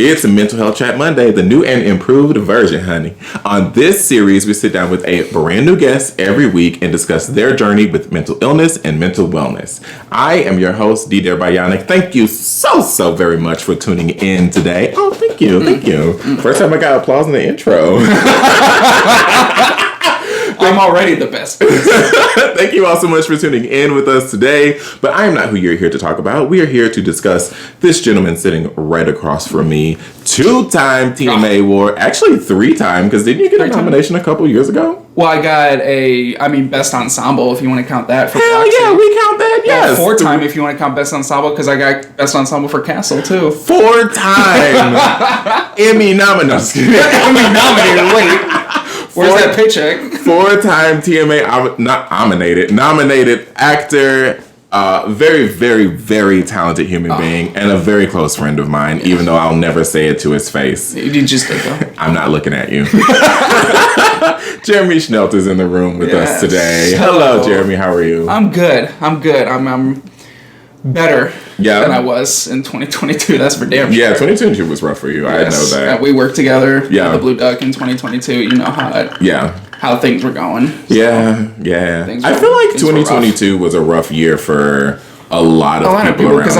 It's Mental Health Chat Monday, the new and improved version, honey. On this series, we sit down with a brand new guest every week and discuss their journey with mental illness and mental wellness. I am your host, DDare Bionic. Thank you so very much for tuning in today. Oh, thank you. First time I got applause in the intro. I'm already the best. Thank you all so much for tuning in with us today. But I am not who you're here to talk about. We are here to discuss this gentleman sitting right across from me. 2-time TMA award. Actually, 3-time, because didn't you get a nomination a couple years ago? Well, I got best ensemble, if you want to count that. For Hell yeah, we count that, yes. 4-time, if you want to count best ensemble, because I got best ensemble for Castle, too. 4-time Emmy nominated. Emmy nominated, wait. Where's that paycheck? 4-time TMA nominated actor, very talented human being, and a very close friend of mine, even though I'll never say it to his face. You just did, though. I'm not looking at you. Jeremy Schnelt is in the room with us today. Hello, Jeremy. How are you? I'm good. I'm better than I was in 2022. That's for damn sure. Yeah, 2022 was rough for you. Yes. I know that. We worked together at the Blue Duck in 2022. You know how things were going. So yeah. I feel like 2022 was a rough year for a lot of people around because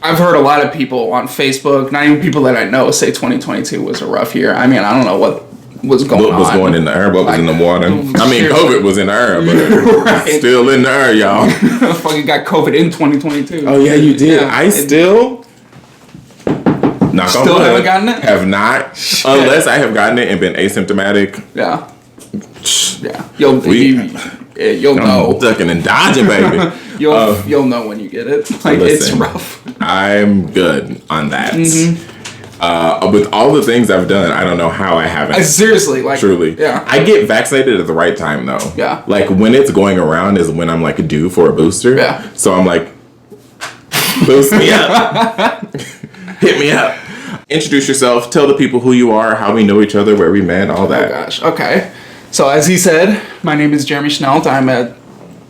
I've heard a lot of people on Facebook, not even people that I know, say 2022 was a rough year. I mean, I don't know what was going on. What was going in the air? What was in the water? COVID was in the air, but still in the air, y'all. I fucking got COVID in 2022. Oh, yeah, you did. Yeah, I still haven't gotten it? Have not. Shit. Unless I have gotten it and been asymptomatic. Yeah. You'll know. Ducking and dodging, baby. You'll know when you get it. It's rough. I'm good on that. Mm-hmm. With all the things I've done, I don't know how I haven't. Seriously, truly. Yeah. I get vaccinated at the right time, though. Yeah. When it's going around is when I'm due for a booster. Yeah. So I'm boost me up. Hit me up. Introduce yourself. Tell the people who you are, how we know each other, where we met, all that. Oh, gosh. Okay. So, as he said, my name is Jeremy Schnelt. I'm a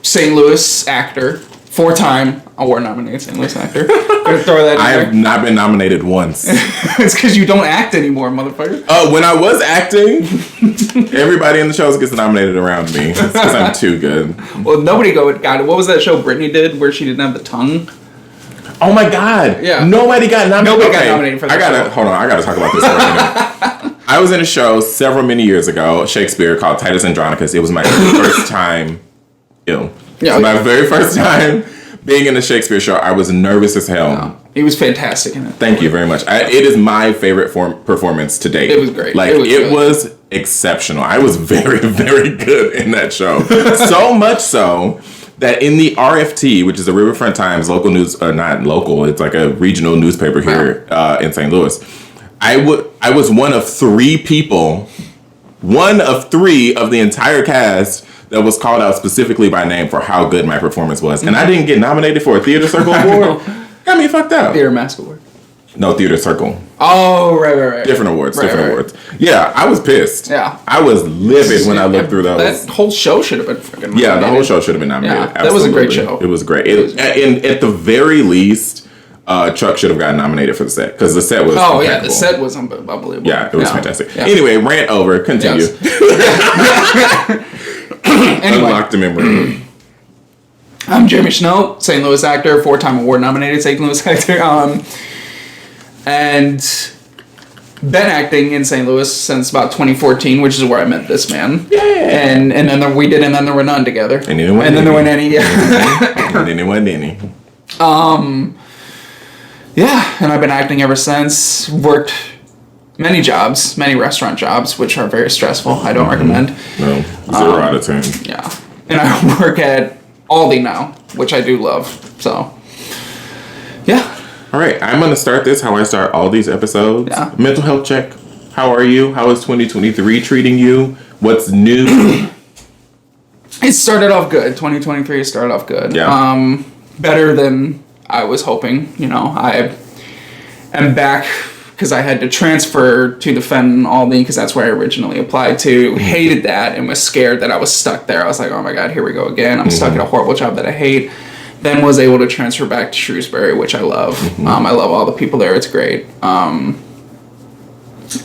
St. Louis actor. 4-time award-nominated St. Louis actor. Gonna throw that in I have not been nominated once. It's because you don't act anymore, motherfucker. When I was acting, everybody in the shows gets nominated around me. It's because I'm too good. Well, nobody got it. What was that show Britney did where she didn't have the tongue? Oh my God! Yeah, nobody got nominated. Nobody got nominated for that. Hold on. I gotta talk about this for a minute. I was in a show many years ago, Shakespeare, called Titus Andronicus. It was my first time ill. Yeah, my very first time being in a Shakespeare show. I was nervous as hell. No, he was fantastic in it. Thank you very much. It is my favorite performance to date. It was great. It was exceptional. I was very good in that show. So much so that in the RFT, which is the Riverfront Times local news, not local, it's like a regional newspaper here in St. Louis. I was one of 3 people, one of 3 of the entire cast that was called out specifically by name for how good my performance was. And I didn't get nominated for a Theater Circle Award. Got me fucked up. Theater Mask Award. No, Theater Circle. Oh, right. Different awards. Awards. Yeah, I was pissed. Yeah. I was livid when I looked through those. That whole show should have been fucking nominated. Yeah, the whole show should have been nominated. Yeah, that was a great show. It was great. At the very least, Chuck should have gotten nominated for the set, because the set was impeccable. The set was unbelievable. Yeah, it was fantastic. Yeah. Anyway, rant over. Continue. Yes. Anyway. Unlock the memory. I'm Jeremy Schnelt, St. Louis actor, 4-time award-nominated St. Louis actor, and been acting in St. Louis since about 2014, which is where I met this man. Yeah. And then there were none together. And then there were any. Yeah. And then there were any. Yeah, and I've been acting ever since. Worked many restaurant jobs, which are very stressful. I don't recommend. No, 0 out of 10. Yeah. And I work at Aldi now, which I do love. So, yeah. All right, I'm going to start this how I start all these episodes. Yeah. Mental health check. How are you? How is 2023 treating you? What's new? It started off good. 2023 started off good. Yeah. Better than I was hoping. I am back because I had to transfer to defend Aldi because that's where I originally applied to. Hated that and was scared that I was stuck there. I was like, oh my God, here we go again. I'm stuck at a horrible job that I hate. then was able to transfer back to Shrewsbury, which I love. I love all the people there. It's great.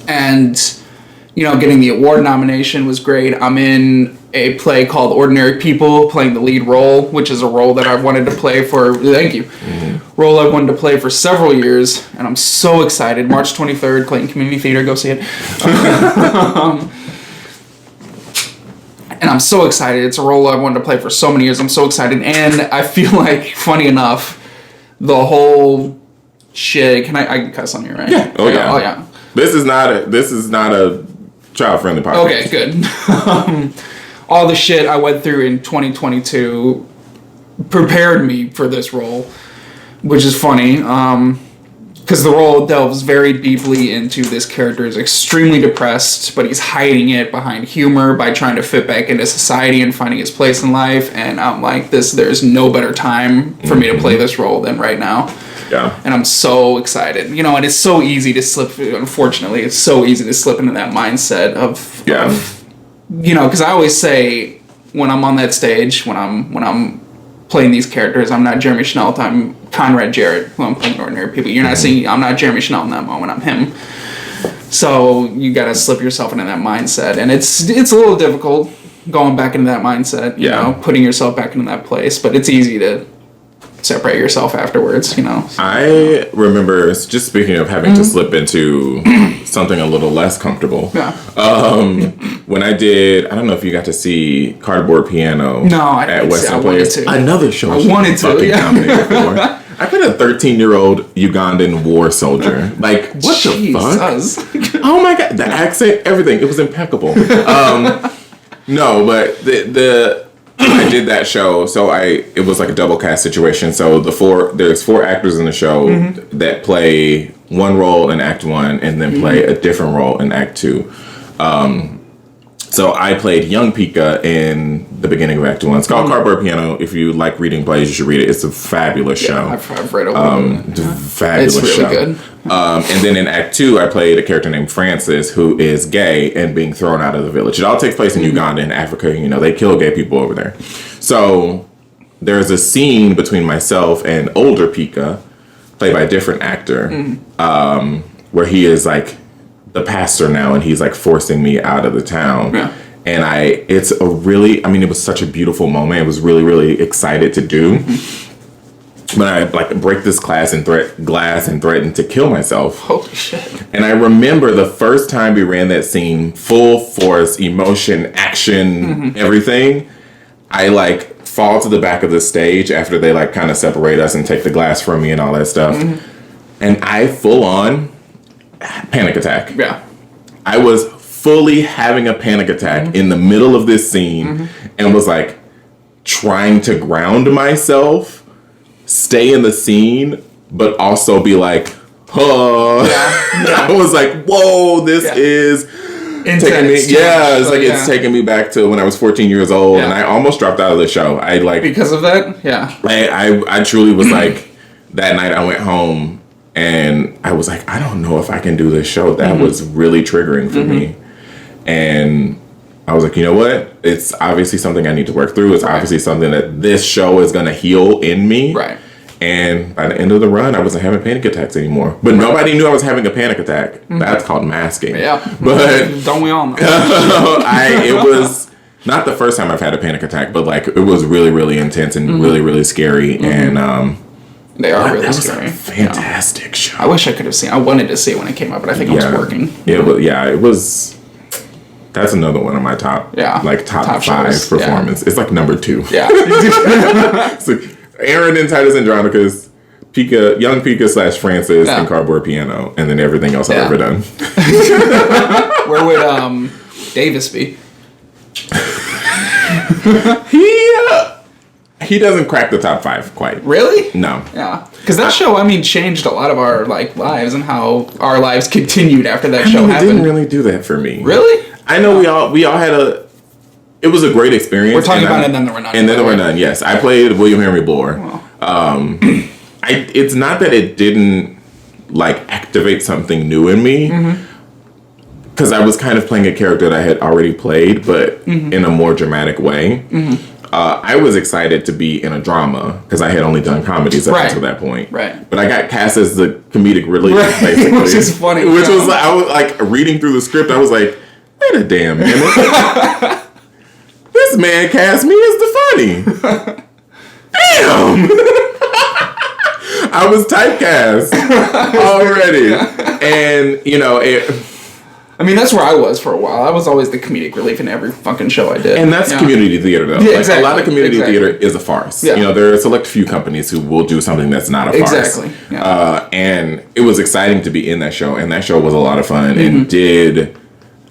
And, you know, getting the award nomination was great. I'm in a play called Ordinary People, playing the lead role, which is a role that I've wanted to play for, role I've wanted to play for several years, and I'm so excited. March 23rd, Clayton Community Theater, go see it. And I'm so excited. It's a role I've wanted to play for so many years. I'm so excited, and I feel like, funny enough, the whole shit, I can cuss on here, right? Yeah. Oh yeah. This is not a child-friendly podcast. Okay, good. All the shit I went through in 2022 prepared me for this role, which is funny, because the role delves very deeply into this character is extremely depressed, but he's hiding it behind humor by trying to fit back into society and finding his place in life. And I'm like, there's no better time for me to play this role than right now. Yeah. And I'm so excited. You know, and it's so easy to slip, unfortunately, it's so easy to slip into that mindset of you know, because I always say when I'm on that stage, when I'm playing these characters, I'm not Jeremy Schnelt, I'm Conrad Jarrett, who I'm playing Ordinary People. You're not seeing, I'm not Jeremy Schnelt in that moment, I'm him. So you gotta slip yourself into that mindset, and it's a little difficult going back into that mindset, you know, putting yourself back into that place, but it's easy to separate yourself afterwards, you know. I remember, just speaking of having to slip into something a little less comfortable. Yeah. When I did, I don't know if you got to see Cardboard Piano at Western Players. Another show. I wanted to. I played a 13-year-old Ugandan war soldier. Like, what the fuck? Oh my god, the accent, everything. It was impeccable. No, but I did that show, so it was like a double cast situation. So there's 4 actors in the show that play one role in Act 1 and then play a different role in Act 2. So I played young Pika in the beginning of Act 1. It's called Cardboard Piano. If you like reading plays, you should read it. It's a fabulous show. I've read it. It's a fabulous show. It's really good. And then in Act 2, I played a character named Francis, who is gay and being thrown out of the village. It all takes place in Uganda and Africa. You know, they kill gay people over there. So there's a scene between myself and older Pika, played by a different actor, where he is like the pastor now, and he's like forcing me out of the town. Yeah. And it was such a beautiful moment. I was really, really excited to do. But I like break this glass and threaten to kill myself. Holy shit. And I remember the first time we ran that scene, full force, emotion, action, everything. I like fall to the back of the stage after they like kind of separate us and take the glass from me and all that stuff. And I full on panic attack. Yeah. I was fully having a panic attack in the middle of this scene and was like trying to ground myself, stay in the scene, but also be like, oh. I was like, whoa, this is taking me. Yeah, it's like it's taking me back to when I was 14 years old, and I almost dropped out of the show. I like because of that. Yeah. I truly was like, that night I went home and I was like, I don't know if I can do this show. That was really triggering for me, and I was like, you know what? It's obviously something I need to work through. It's obviously something that this show is going to heal in me. Right. And by the end of the run, I wasn't having panic attacks anymore. But nobody knew I was having a panic attack. That's called masking. Yeah. But don't we all know? It was not the first time I've had a panic attack, but like it was really, really intense and really, really scary. And they are really scary. A fantastic show. I wish I could have seen. I wanted to see it when it came up, but I think it was working. It was. That's another one of my top five shows. performance. It's like number 2. Yeah. So, Aaron in Titus Andronicus, young Pika / Francis, and Cardboard Piano, and then everything else I've ever done. Where would Davis be? He doesn't crack the top 5 quite. Really? No. Yeah. Because that show, changed a lot of our lives and how our lives continued after that show happened. It didn't really do that for me. Really? I know we all had it was a great experience. We're talking about And Then There Were None. And Then There Were None, yes. I played William Henry Bloor. Wow. It's not that it didn't activate something new in me, because I was kind of playing a character that I had already played, but in a more dramatic way. I was excited to be in a drama because I had only done comedies up until that point. Right. But I got cast as the comedic relief, basically. Which is funny. Which was, I was like, reading through the script, I was like, wait a damn minute. This man cast me as the funny. Damn! I was typecast already. And, you know, I mean, that's where I was for a while. I was always the comedic relief in every fucking show I did. And that's community theater, though. Yeah, like, exactly. A lot of community theater is a farce. Yeah. You know, there are a select few companies who will do something that's not a farce. Exactly. Yeah. And it was exciting to be in that show. And that show was a lot of fun. And did...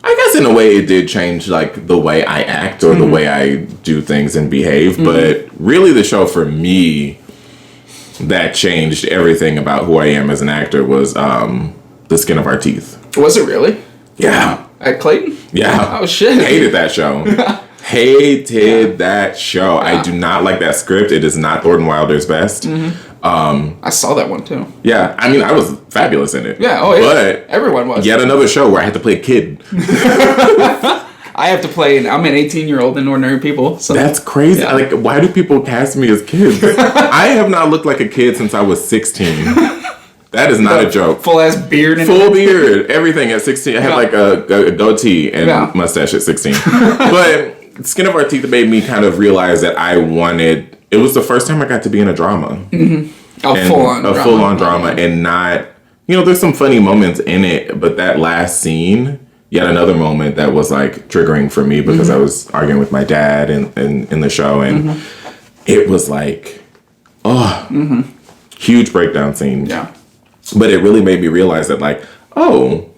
I guess in a way it did change like the way I act or the way I do things and behave, but really the show for me that changed everything about who I am as an actor was The Skin of Our Teeth. Was it really? Yeah. At Clayton? Yeah. Oh shit. Hated that show. Hated that show. I do not like that script. It is not Thornton Wilder's best. I saw that one too. Yeah, I mean, I was fabulous in it. Yeah, oh yeah. But everyone was. Yet another show where I had to play a kid. I have to play, I'm an 18-year-old in Ordinary People. So. That's crazy. Yeah. Like, why do people cast me as kids? I have not looked like a kid since I was 16. That is not a joke. Full ass beard. And full beard. Everything at 16. I had like a goatee and mustache at 16. But Skin of Our Teeth made me kind of realize that I wanted... It was the first time I got to be in a drama. A full-on drama. And not... You know, there's some funny moments in it, but that last scene... Yet another moment that was like triggering for me because I was arguing with my dad in the show, and it was like, huge breakdown scene. Yeah. But it really made me realize that like, oh,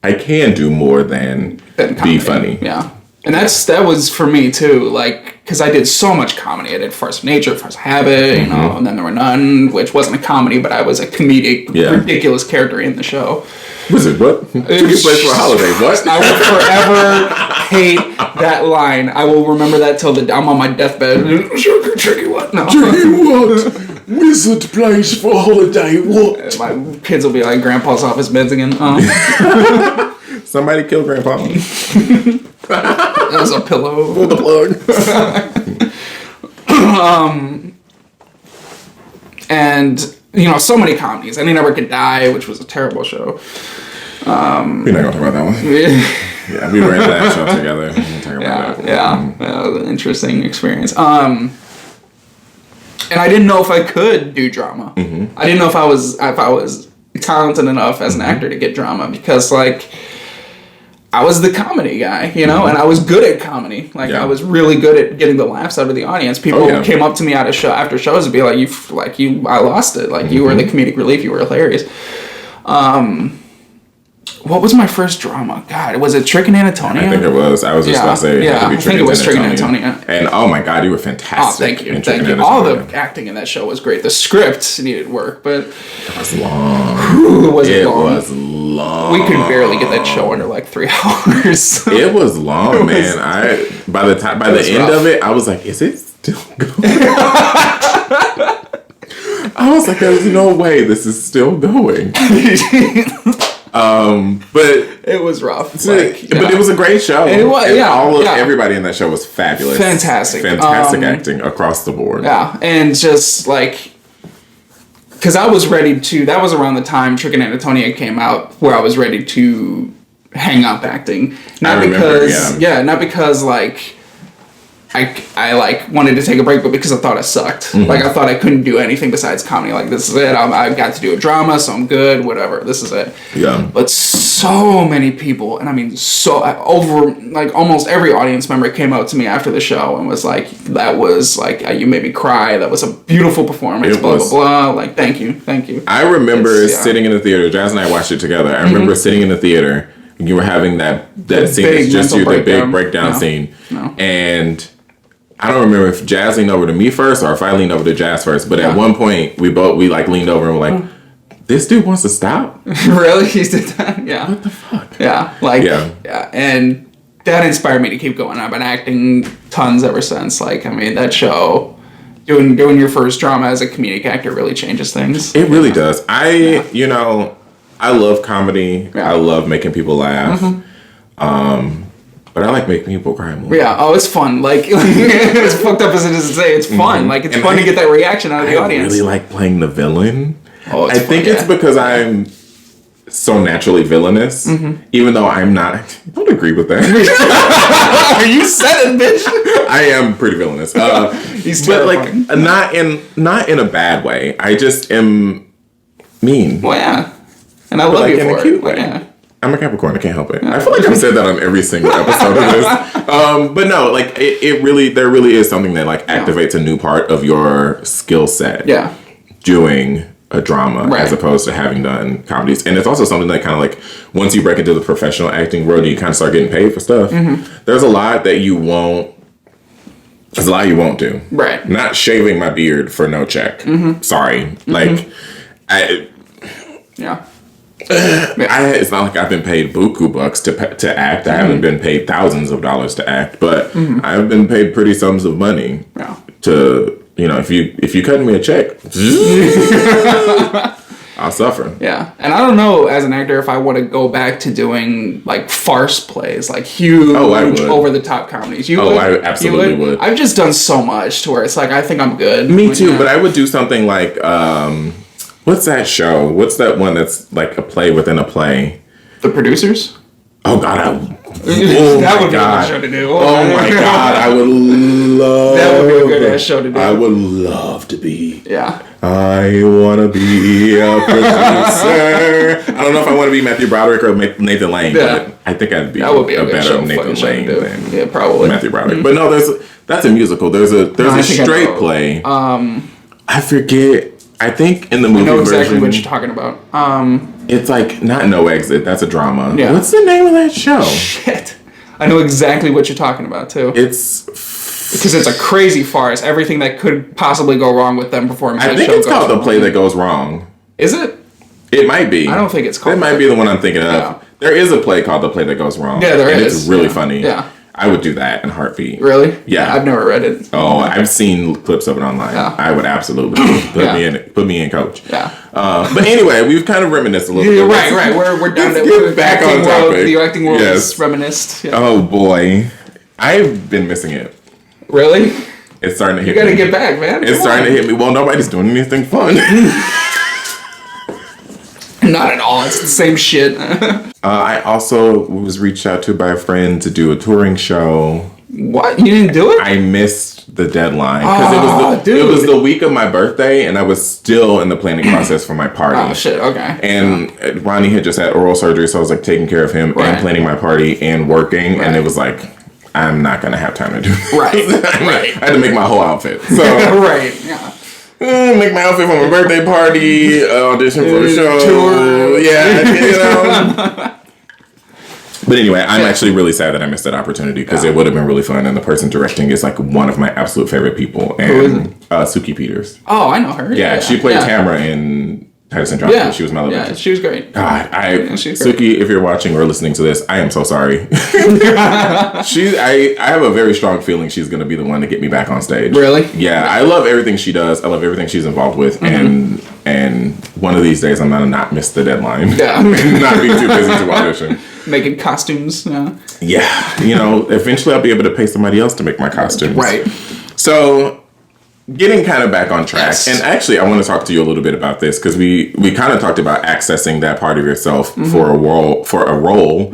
I can do more than be funny. Yeah. And that was for me too, like, because I did so much comedy. I did Force of Nature, Force of Habit, you know, and then there were None, which wasn't a comedy, but I was a comedic, ridiculous character in the show. Wizard, what? Took your place for a holiday, what? I will forever hate that line. I will remember that till I'm on my deathbed. Tricky what? No. Tricky what? Wizard place for a holiday, what? My kids will be like, Grandpa's off his meds again. Oh. Somebody kill Grandpa. That was a pillow. Pull the plug. And, you know, so many comedies. Any Never Could Die, which was a terrible show. We're not going to talk about that one. Yeah, we were in that show together. That was an interesting experience. And I didn't know if I could do drama. I didn't know if I was talented enough as an actor to get drama because, like, I was the comedy guy, you know, and I was good at comedy. Like, I was really good at getting the laughs out of the audience. People came up to me after shows and be like, I lost it. Like, you were the comedic relief. You were hilarious. What was my first drama? God, was it Trick and Anatonia? I think it was. I was just going to say it had to be Trick and Anatonia. And oh my God, you were fantastic. Oh, thank you. All the acting in that show was great. The script needed work, but it was long. It was long. We could barely get that show under like 3 hours. It was long, man. By the end of it, I was like, is it still going? I was like, there's no way this is still going. But it was rough. But it was a great show. It was, everybody in that show was fabulous. Fantastic acting across the board. Yeah, and just like, because I was ready to. That was around the time Trick and Anatonia came out, where I was ready to hang up acting. Not because like I like wanted to take a break, but because I thought I sucked. Like, I thought I couldn't do anything besides comedy. Like, this is it. I got to do a drama, so I'm good. Whatever. This is it. Yeah. But so many people, and I mean, over like almost every audience member came up to me after the show and was like, "That was like you made me cry. That was a beautiful performance." Blah blah blah. Like, thank you. I remember sitting in the theater. Jazz and I watched it together. I remember sitting in the theater. And you were having that scene. It's just you, the big breakdown scene, and I don't remember if Jazz leaned over to me first or if I leaned over to Jazz first, but at one point we like leaned over and were like, this dude wants to stop? Really? He did that? Yeah. What the fuck? Yeah. Like, yeah. And that inspired me to keep going. I've been acting tons ever since. Like, I mean, that show, doing your first drama as a comedic actor really changes things. It really does. You know, I love comedy. Yeah. I love making people laugh. But But I like making people cry more. Yeah. Oh, it's fun. Like, as fucked up as it is to say, it's fun. Like, it's fun to get that reaction out of the audience. I really like playing the villain. Oh, it's I think fun, it's because I'm so naturally villainous, even though I'm not. I don't agree with that. You said it, bitch. I am pretty villainous. He's but terrifying. like not in a bad way. I just am mean. Well, yeah. And I love like you in for a cute it. way. Yeah. I'm a Capricorn. I can't help it. I feel like I've said that on every single episode of this. But no, like it really, there really is something that like activates a new part of your skill set. Yeah. Doing a drama Right. as opposed to having done comedies. And it's also something that kind of like, once you break into the professional acting world, you kind of start getting paid for stuff. There's a lot that you won't do. Right. Not shaving my beard for no check. Sorry. Like, Yeah. it's not like I've been paid buku bucks to act. I haven't been paid thousands of dollars to act, but I've been paid pretty sums of money to, if you cut me a check, I'll suffer. Yeah. And I don't know, as an actor, if I want to go back to doing like farce plays, like huge, over the top comedies. You would? I absolutely would. I've just done so much to where it's like, I think I'm good. Me too, but I would do something like, what's that show? What's that one that's like a play within a play? The Producers? Oh God, that would be a good show to do. Oh my God, I would love. That would be a good ass show to do. I would love to be. Yeah. I want to be a producer. I don't know if I want to be Matthew Broderick or Nathan Lane. Yeah. But I think I'd be, that would be a better show, Nathan Lane than probably. Matthew Broderick. But no, that's a musical. There's a straight play. I forget. I think in the movie version, I know exactly what you're talking about. It's like not No Exit. That's a drama. Yeah. What's the name of that show? Shit. I know exactly what you're talking about too. It's because it's a crazy farce. Everything that could possibly go wrong with them performing. I think it's called The Play That Goes Wrong. Is it? It might be. I don't think it's called. It might be the one I'm thinking of. Yeah. There is a play called The Play That Goes Wrong. Yeah, there is. It's really funny. Yeah. I would do that in a heartbeat. Really? Yeah. I've never read it. Oh, I've seen clips of it online. Yeah. I would absolutely put me in it. Put me in, coach. Yeah. But anyway, we've kind of reminisced a little bit. Right. We're down to get back on topic. The acting world is reminisced. Yeah. Oh boy, I've been missing it. Really? It's starting to hit me. You gotta me. get back, man. It's starting to hit me. Well, nobody's doing anything fun. Not at all. It's the same shit. I also was reached out to by a friend to do a touring show. What? You didn't do it? I missed the deadline because it was the week of my birthday, and I was still in the planning process for my party. Oh shit! Okay. And Ronnie had just had oral surgery, so I was like taking care of him and planning my party and working, and it was like, I'm not gonna have time to do this. Right. I had to make my whole outfit. So right. Yeah. Make my outfit for my birthday party, audition for a show, tour. Yeah. But anyway, I'm actually really sad that I missed that opportunity because it would have been really fun. And the person directing is like one of my absolute favorite people. And who is it? Suki Peters. Oh, I know her. Yeah, she played Tamara in Titus Andronicus. Yeah. She was my little Yeah, she was great. God, she's Suki, great. if you're watching or listening to this, I am so sorry. I have a very strong feeling she's going to be the one to get me back on stage. Really? Yeah, I love everything she does. I love everything she's involved with. And one of these days I'm going to not miss the deadline. Yeah. And not be too busy to audition. Making costumes. Yeah. Eventually I'll be able to pay somebody else to make my costumes. Right. So getting kind of back on track, Yes. and actually I want to talk to you a little bit about this because we kind of talked about accessing that part of yourself for a role.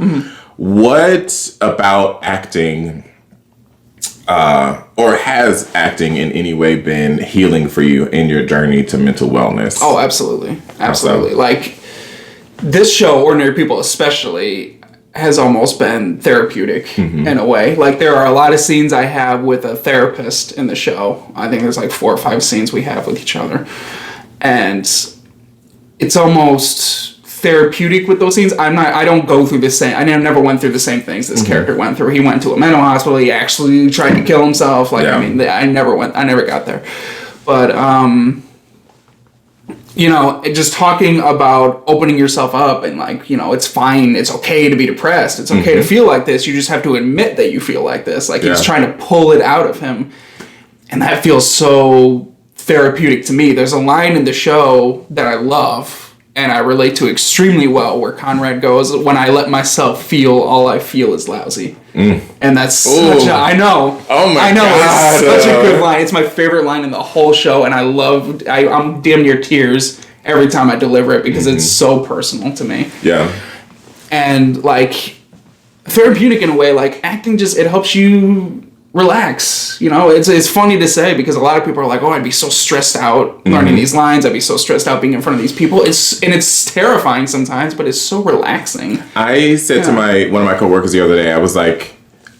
What about acting or has acting in any way been healing for you in your journey to mental wellness? Oh, absolutely. Absolutely. Like this show, Ordinary People especially, has almost been therapeutic in a way. Like there are a lot of scenes I have with a therapist in the show. I think there's like 4 or 5 scenes we have with each other. And it's almost therapeutic with those scenes. I don't go through the same, I never went through the same things this character went through. He went to a mental hospital, he actually tried to kill himself. Like, I mean, I never got there. But, just talking about opening yourself up and like, it's fine. It's okay to be depressed. It's okay to feel like this. You just have to admit that you feel like this. Like he's trying to pull it out of him. And that feels so therapeutic to me. There's a line in the show that I love and I relate to extremely well where Conrad goes, "When I let myself feel, all I feel is lousy." And that's such a, I know. Oh my God. It's such a good line. It's my favorite line in the whole show, and I'm damn near tears every time I deliver it because it's so personal to me. Yeah. And like therapeutic in a way, like acting it helps you relax. You know, it's funny to say because a lot of people are like, oh, I'd be so stressed out learning these lines. I'd be so stressed out being in front of these people. It's terrifying sometimes, but it's so relaxing. I said to one of my coworkers the other day, I was like,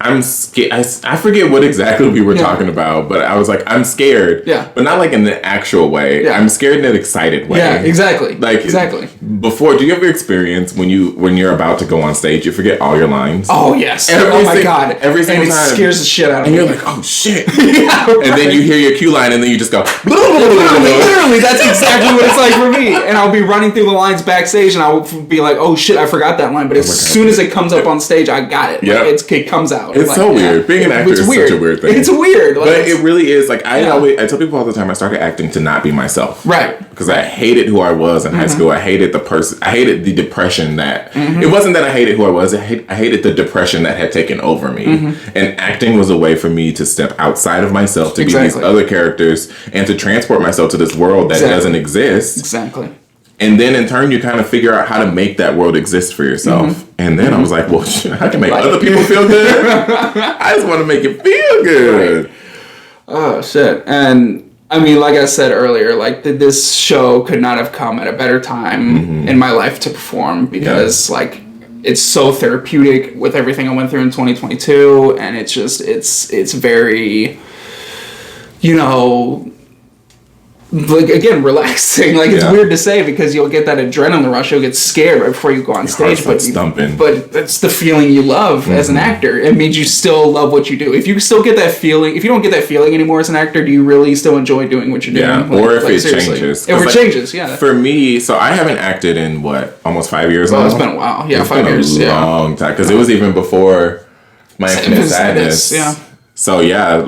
I'm scared. I forget what exactly we were talking about, but I was like, I'm scared. Yeah. But not like in the actual way. Yeah. I'm scared in an excited way. Yeah, exactly. Like exactly. Before, do you ever experience when you're about to go on stage, you forget all your lines? Oh yes. Oh my God. Every single time. It scares the shit out of me. me. And you're like, oh shit. Yeah, right. And then you hear your cue line, and then you just go. Literally, that's exactly what it's like for me. And I'll be running through the lines backstage, and I'll be like, oh shit, I forgot that line. But as soon as it comes up on stage, I got it. Yeah. Like, it comes out. It's like, so weird. Being an actor is such a weird thing. It's weird. Like, but it really is. Like, I tell people all the time, I started acting to not be myself. Right. Because I hated who I was in high school. I hated the person. I hated the depression that... It wasn't that I hated who I was. I hated the depression that had taken over me. And acting was a way for me to step outside of myself, to be these other characters, and to transport myself to this world that doesn't exist. Exactly. And then in turn, you kind of figure out how to make that world exist for yourself. And then I was like, well, I can make other people feel good. I just want to make it feel good. Right. Oh, shit. And I mean, like I said earlier, like this show could not have come at a better time in my life to perform because like it's so therapeutic with everything I went through in 2022. And it's just, it's very, you know... like again, relaxing. Like it's weird to say because you'll get that adrenaline rush. You'll get scared right before you go on stage, but that's the feeling you love as an actor. It means you still love what you do. If you still get that feeling, if you don't get that feeling anymore as an actor, do you really still enjoy doing what you're doing? Yeah, like, or if it changes. If it changes, yeah. For me, so I haven't acted in almost 5 years now. Well, it's been a while. Yeah, 5 years. Been a long time because it was even before my Infinite Sadness. Yeah. So yeah,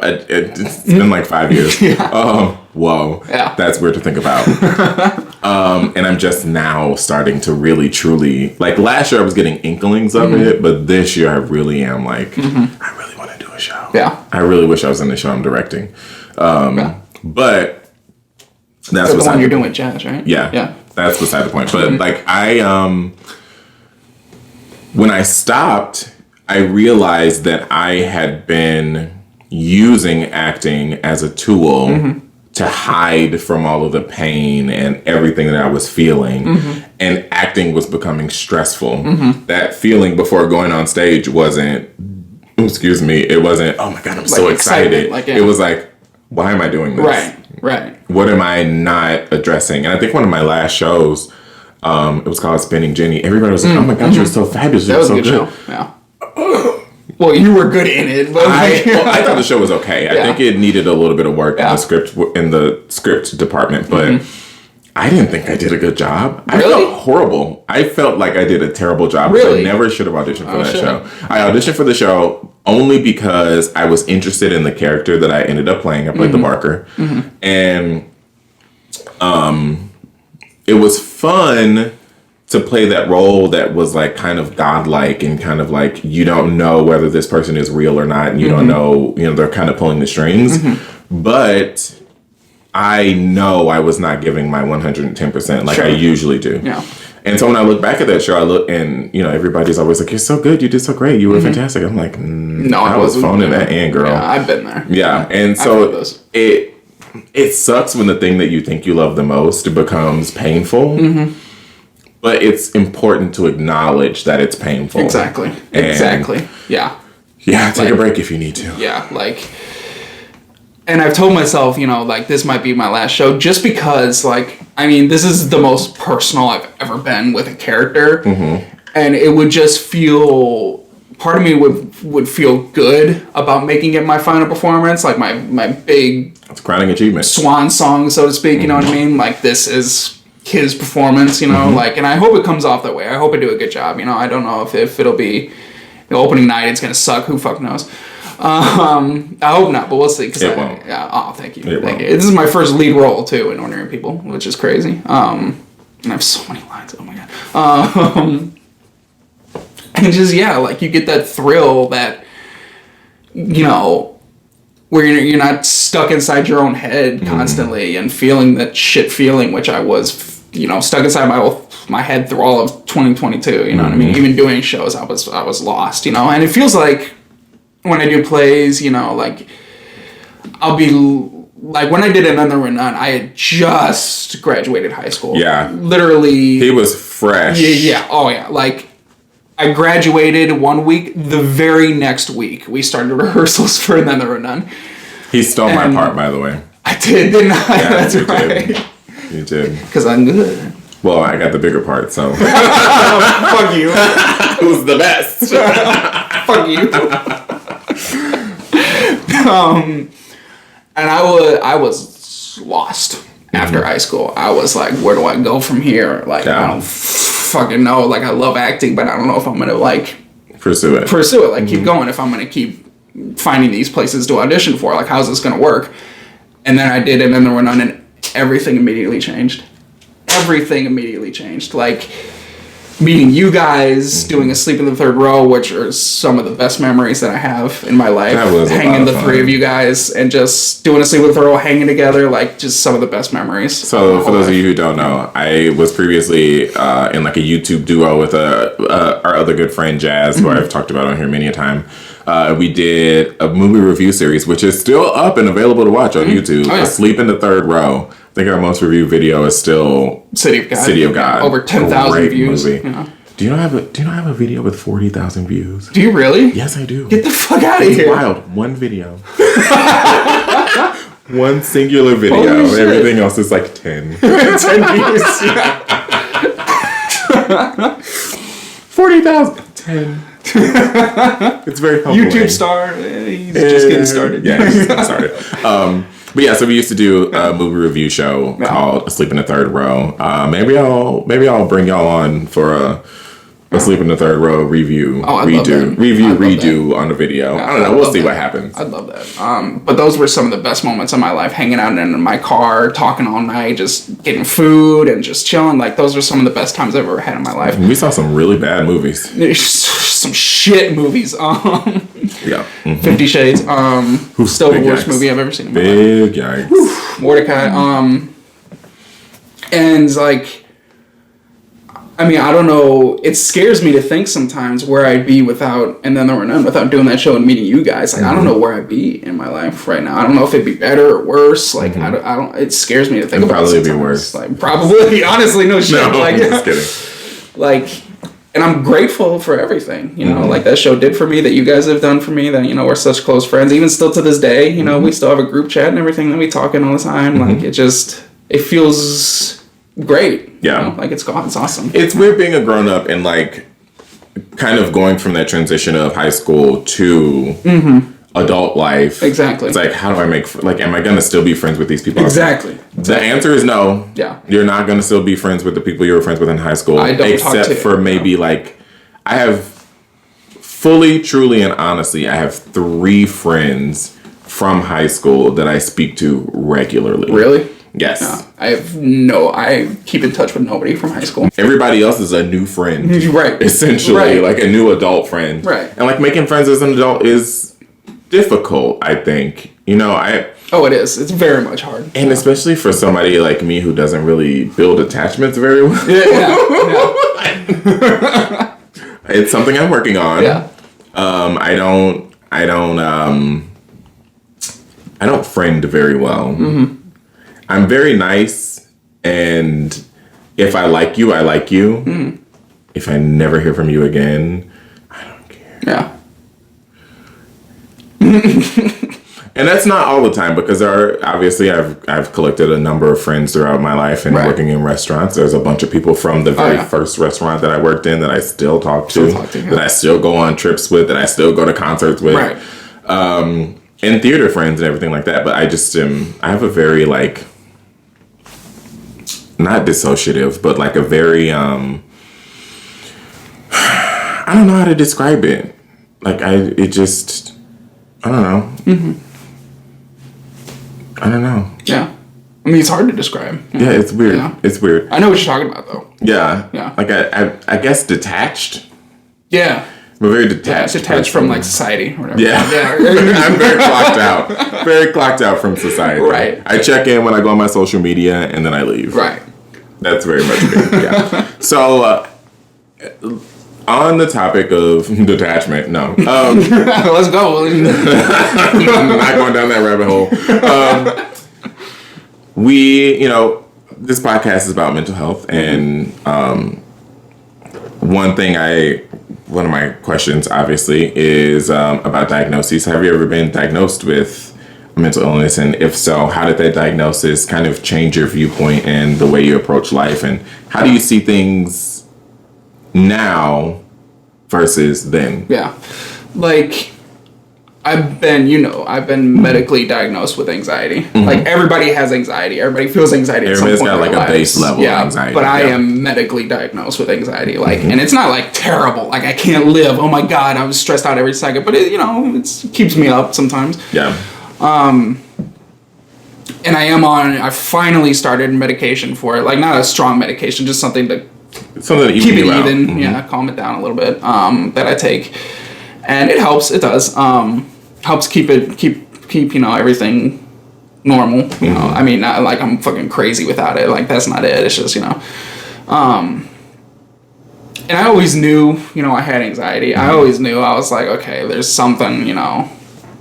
it's been like 5 years. Whoa. Yeah. That's weird to think about. And I'm just now starting to really, truly, like last year I was getting inklings of it, but this year I really am like, I really want to do a show. Yeah. I really wish I was in the show I'm directing. But that's the one you're doing with Jazz, right? Yeah. Yeah. That's beside the point. But like when I stopped, I realized that I had been using acting as a tool to hide from all of the pain and everything that I was feeling. And acting was becoming stressful. That feeling before going on stage wasn't, it wasn't, oh my God, I'm so excited. It was like, why am I doing this? Right. What am I not addressing? And I think one of my last shows, it was called Spinning Jenny. Everybody was like, oh my God, you're so fabulous. You're so good. Show. Yeah. Well, you were good in it. But I thought the show was okay. I think it needed a little bit of work in the script department, but I didn't think I did a good job. I felt horrible. I felt like I did a terrible job. Really? I never should have auditioned for that show. I auditioned for the show only because I was interested in the character that I ended up playing. I played the Barker. And it was fun to play that role that was like kind of godlike and kind of like you don't know whether this person is real or not, and you don't know, they're kind of pulling the strings. But I know I was not giving my 110% like I usually do. Yeah. And so when I look back at that show, I look and everybody's always like, "You're so good, you did so great, you were fantastic." I'm like, "No, I was phoning that in, girl." Yeah, I've been there. Yeah, and so it sucks when the thing that you think you love the most becomes painful. But it's important to acknowledge that it's painful. Exactly. Yeah. Yeah, take a break if you need to. Yeah, and I've told myself, this might be my last show just because, this is the most personal I've ever been with a character. And it would just feel, part of me would feel good about making it my final performance, like my big... It's a crowning achievement. Swan song, so to speak, you know what I mean? Like, this is his performance, and I hope it comes off that way. I hope I do a good job, I don't know if it'll be the opening night, it's gonna suck, who fuck knows. I hope not, but we'll see. It won't. Yeah. Oh, thank you. Thank you. This is my first lead role too in Ordinary People, which is crazy. And I have so many lines. Oh my God. And just, yeah, like, you get that thrill that, you know, where you're not stuck inside your own head constantly and feeling that shit feeling, which I was, you know, stuck inside my head through all of 2022, you know what I mean? Even doing shows, I was lost, you know? And it feels like when I do plays, you know, like, I'll be, like, when I did Another Run, I had just graduated high school. Yeah. Literally. He was fresh. Yeah. Oh, yeah. Like, I graduated 1 week. The very next week, we started rehearsals for Another Run. He stole my part, by the way. I did, didn't I? Yeah, That's you right. Did. You did. Because I'm good. Well, I got the bigger part, so. Fuck you. Who's the best? Fuck you. And I was lost after high school. I was like, where do I go from here? Like, I don't fucking know. Like, I love acting, but I don't know if I'm gonna, like, pursue it. Like, keep going. If I'm gonna keep finding these places to audition for, like, how's this gonna work? And then I did it, and then went on, and everything immediately changed. Like, meeting you guys, doing A Sleep in the Third Row, which are some of the best memories that I have in my life. That was hanging the three of you guys and just doing A Sleep in the Third Row, hanging together, like, just some of the best memories. So, for those of you who don't know, I was previously in, like, a YouTube duo with our other good friend Jazz, who I've talked about on here many a time. We did a movie review series, which is still up and available to watch on YouTube. Oh, yeah. A Sleep in the Third Row. I think our most reviewed video is still City of God. City of God. Over 10,000 views. Movie. Yeah. Do you not have a video with 40,000 views? Do you really? Yes, I do. Get the fuck out of here. It's wild. One video. One singular video. Holy shit. Everything else is like 10. 10 views. 40,000. 10. It's very humbling. YouTube star. He's just getting started. Yeah, he's just getting started. But yeah, so we used to do a movie review show called Asleep in the Third Row. Maybe I'll bring y'all on for a Asleep in the Third Row review, redo on the video. Yeah, I don't know. We'll see what happens. I'd love that. But those were some of the best moments of my life, hanging out in my car, talking all night, just getting food and just chilling. Like, those were some of the best times I've ever had in my life. We saw some really bad movies. Some shit movies. Yeah. 50 Shades. Still the worst movie I've ever seen in my life. Big yikes. Mordecai. And, like, I mean, I don't know. It scares me to think sometimes where I'd be without doing that show and meeting you guys. Like, I don't know where I'd be in my life right now. I don't know if it'd be better or worse. Like, I don't. It scares me to think about it. Probably be worse. Like, probably. Honestly, no shit. No, like, I'm just kidding. Like, and I'm grateful for everything, you know, like that show did for me, that you guys have done for me, that, you know, we're such close friends, even still to this day, you know, we still have a group chat and everything that we talk in all the time. Like, it feels great. Yeah. You know? Like, it's awesome. It's weird being a grown up and, like, kind of going from that transition of high school to adult life. Exactly. It's like, how do I am I going to still be friends with these people? Exactly. The answer is no. Yeah. You're not going to still be friends with the people you were friends with in high school. I don't talk to for maybe, like, I have fully, truly, and honestly, I have 3 friends from high school that I speak to regularly. Really? Yes. I keep in touch with nobody from high school. Everybody else is a new friend. Right. Essentially, like a new adult friend. Right. And, like, making friends as an adult is difficult, I think. You know, Oh, it is. It's very much hard. And especially for somebody like me who doesn't really build attachments very well. Yeah. It's something I'm working on. Yeah. I don't friend very well. I'm very nice, and if I like you, I like you. If I never hear from you again, I don't care. Yeah. And that's not all the time, because obviously I've collected a number of friends throughout my life and working in restaurants. There's a bunch of people from the very first restaurant that I worked in that I still talk to, that I still go on trips with, that I still go to concerts with. Right. And theater friends and everything like that. But I just I have a very, like, not dissociative, but like a very I don't know how to describe it. Like, I don't know. I don't know. Yeah. I mean, it's hard to describe. Yeah, it's weird. Yeah. It's weird. I know what you're talking about, though. Yeah. Yeah. Like, I guess detached. I'm very detached. Detached from like society or whatever. Yeah. I'm very clocked out. Very clocked out from society. Right. I check in when I go on my social media and then I leave. Right. That's very much me. Yeah. So, on the topic of detachment, no. Let's go. I'm not going down that rabbit hole. This podcast is about mental health, and one of my questions, obviously, is about diagnoses. Have you ever been diagnosed with a mental illness? And if so, how did that diagnosis kind of change your viewpoint and the way you approach life? And how do you see things now versus then? Yeah. Like, I've been medically diagnosed with anxiety. Mm-hmm. Like, everybody has anxiety. Everybody feels anxiety at some point in their lives. Everybody's got like a base level of anxiety. But I am medically diagnosed with anxiety. Like, and it's not like terrible. Like, I can't live. Oh my God, I was stressed out every second. But it keeps me up sometimes. Yeah. And I finally started medication for it. Like, not a strong medication, just something to keep it even. Mm-hmm. Yeah, calm it down a little bit. That I take. And it helps. It does. Helps keep everything normal. You know, I mean, not like I'm fucking crazy without it. Like, that's not it. It's just, and I always knew, I had anxiety. I always knew. I was like, okay, there's something,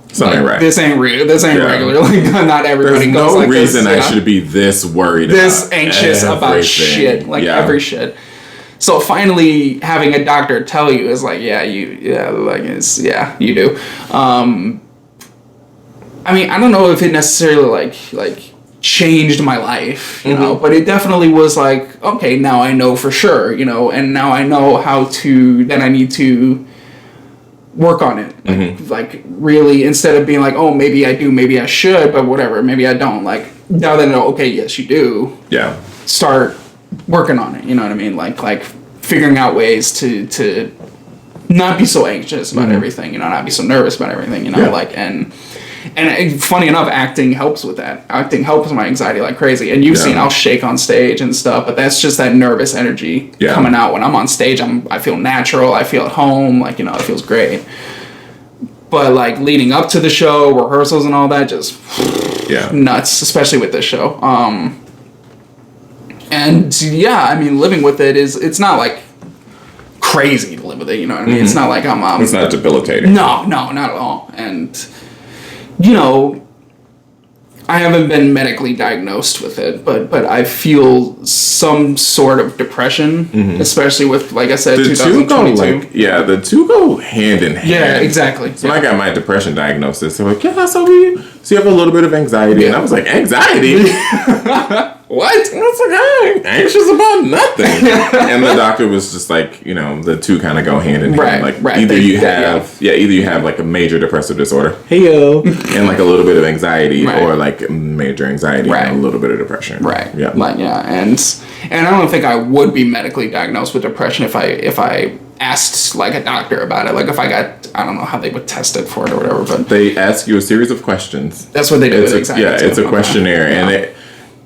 something right. This ain't real. This ain't regular. Like, not everybody goes like this. There's no reason I should be this worried this anxious about shit. Like, every shit. So finally having a doctor tell you is like, you do. I mean, I don't know if it necessarily like changed my life, you know, but it definitely was like, okay, now I know for sure, and now I know then I need to work on it. Like really, instead of being like, oh, maybe I do, maybe I should, but whatever, maybe I don't. Like, now that I know, okay, yes, you do. Yeah. Start working on it, you know what I mean? Like figuring out ways to not be so anxious about everything, not be so nervous about everything, like, and funny enough, acting helps with that. Acting helps my anxiety like crazy. And you've seen I'll shake on stage and stuff, but that's just that nervous energy coming out. When I'm on stage, I feel natural, I feel at home, like, it feels great. But like leading up to the show, rehearsals and all that, just nuts, especially with this show. And I mean, living with it it's not like crazy to live with it, you know what I mean? It's not like I'm it's not debilitating. No, not at all. And I haven't been medically diagnosed with it, but I feel some sort of depression, especially with, like I said, 2022. The two go hand in hand. Yeah, exactly. So when I got my depression diagnosis, they're like, so you have a little bit of anxiety. And I was like, anxiety? What? And I was like, I ain't anxious about nothing. And the doctor was just like, the two kind of go hand in hand. Like, either you have like a major depressive disorder, and like a little bit of anxiety, or like major anxiety and a little bit of depression. Right. Yeah. Like, and I don't think I would be medically diagnosed with depression if I asked like a doctor about it. Like, if I don't know how they would test it for it or whatever, but they ask you a series of questions. That's what they do. It's a questionnaire,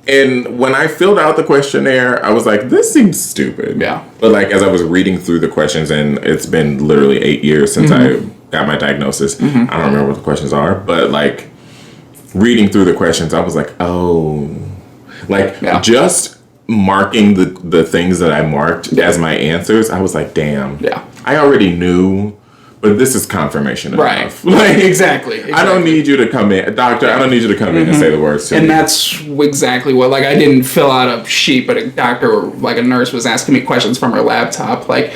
and when I filled out the questionnaire, I was like, this seems stupid. Yeah. But like, as I was reading through the questions, and it's been literally 8 years since I got my diagnosis. I don't remember what the questions are, but like reading through the questions, I was like, oh, like just marking the things that I marked as my answers. I was like, damn. Yeah. I already knew. But this is confirmation enough. Like, exactly. I don't need you to come in. Doctor, I don't need you to come in and say the words to me. And that's exactly what, like, I didn't fill out a sheet, but a doctor or, like, a nurse was asking me questions from her laptop, like,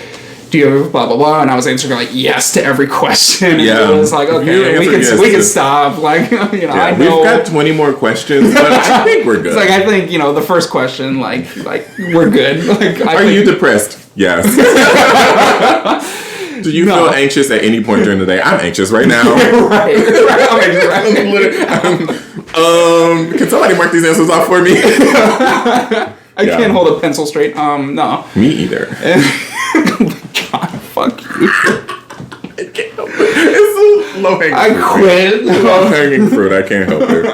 do you have blah, blah, blah? And I was answering, like, yes to every question. And it was like, okay, we can stop. Like, I know. We've got 20 more questions, but I think we're good. It's like, I think, the first question, like we're good. Like, Are you depressed? Yes. Do you feel anxious at any point during the day? I'm anxious right now. Right. Can somebody mark these answers off for me? I can't hold a pencil straight. No. Me either. God, fuck you. I can't help it. It's a low-hanging fruit. I quit. Low-hanging fruit. I can't help it.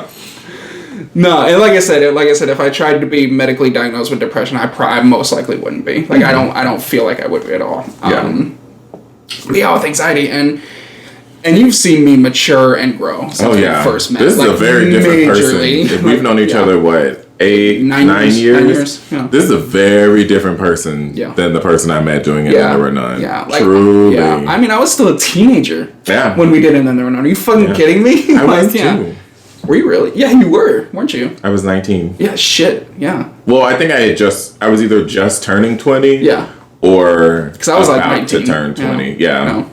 No, and like I said, if I tried to be medically diagnosed with depression, I most likely wouldn't be. Like, I don't feel like I would be at all. Yeah, with anxiety, and you've seen me mature and grow since we first met. This is a very different person. If we've known each other, what, 9 years? Yeah. This is a very different person than the person I met doing it in the Renan. Yeah, truly. Yeah, I mean, I was still a teenager when we did it in the Renan. Are you fucking kidding me? I was too. Were you really? Yeah, you were, weren't you? I was 19. Yeah, shit, yeah. Well, I think I was either just turning 20 or because I was like 19 to turn 20. Yeah. You know?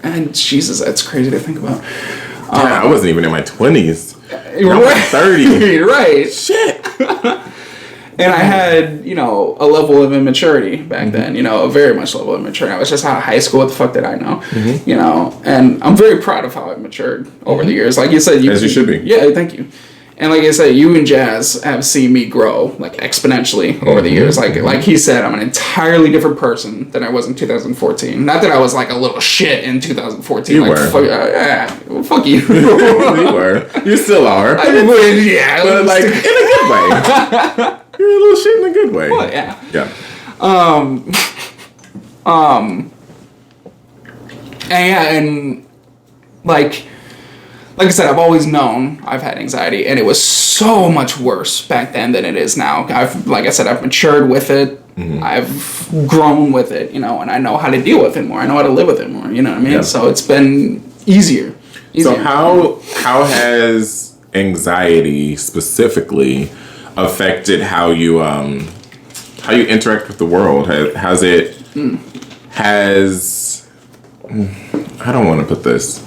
And Jesus, that's crazy to think about. I wasn't even in my 20s. You're right. 30. You're right. Shit. And I had, a level of immaturity back then, a very much level of immaturity. I was just out of high school. What the fuck did I know? And I'm very proud of how I've matured over the years. Like you said, as you should be. Yeah, thank you. And like I said, you and Jazz have seen me grow like exponentially over the years. Like he said, I'm an entirely different person than I was in 2014. Not that I was like a little shit in 2014. You like, were. Fuck you. You were. You still are. But like in a good way. You're a little shit in a good way. Well, yeah. Yeah. And like I said, I've always known I've had anxiety, and it was so much worse back then than it is now. I've matured with it. I've grown with it, and I know how to deal with it more. I know how to live with it more. You know what I mean? Yeah. So it's been easier. So how has anxiety specifically affected how you interact with the world? I don't want to put this.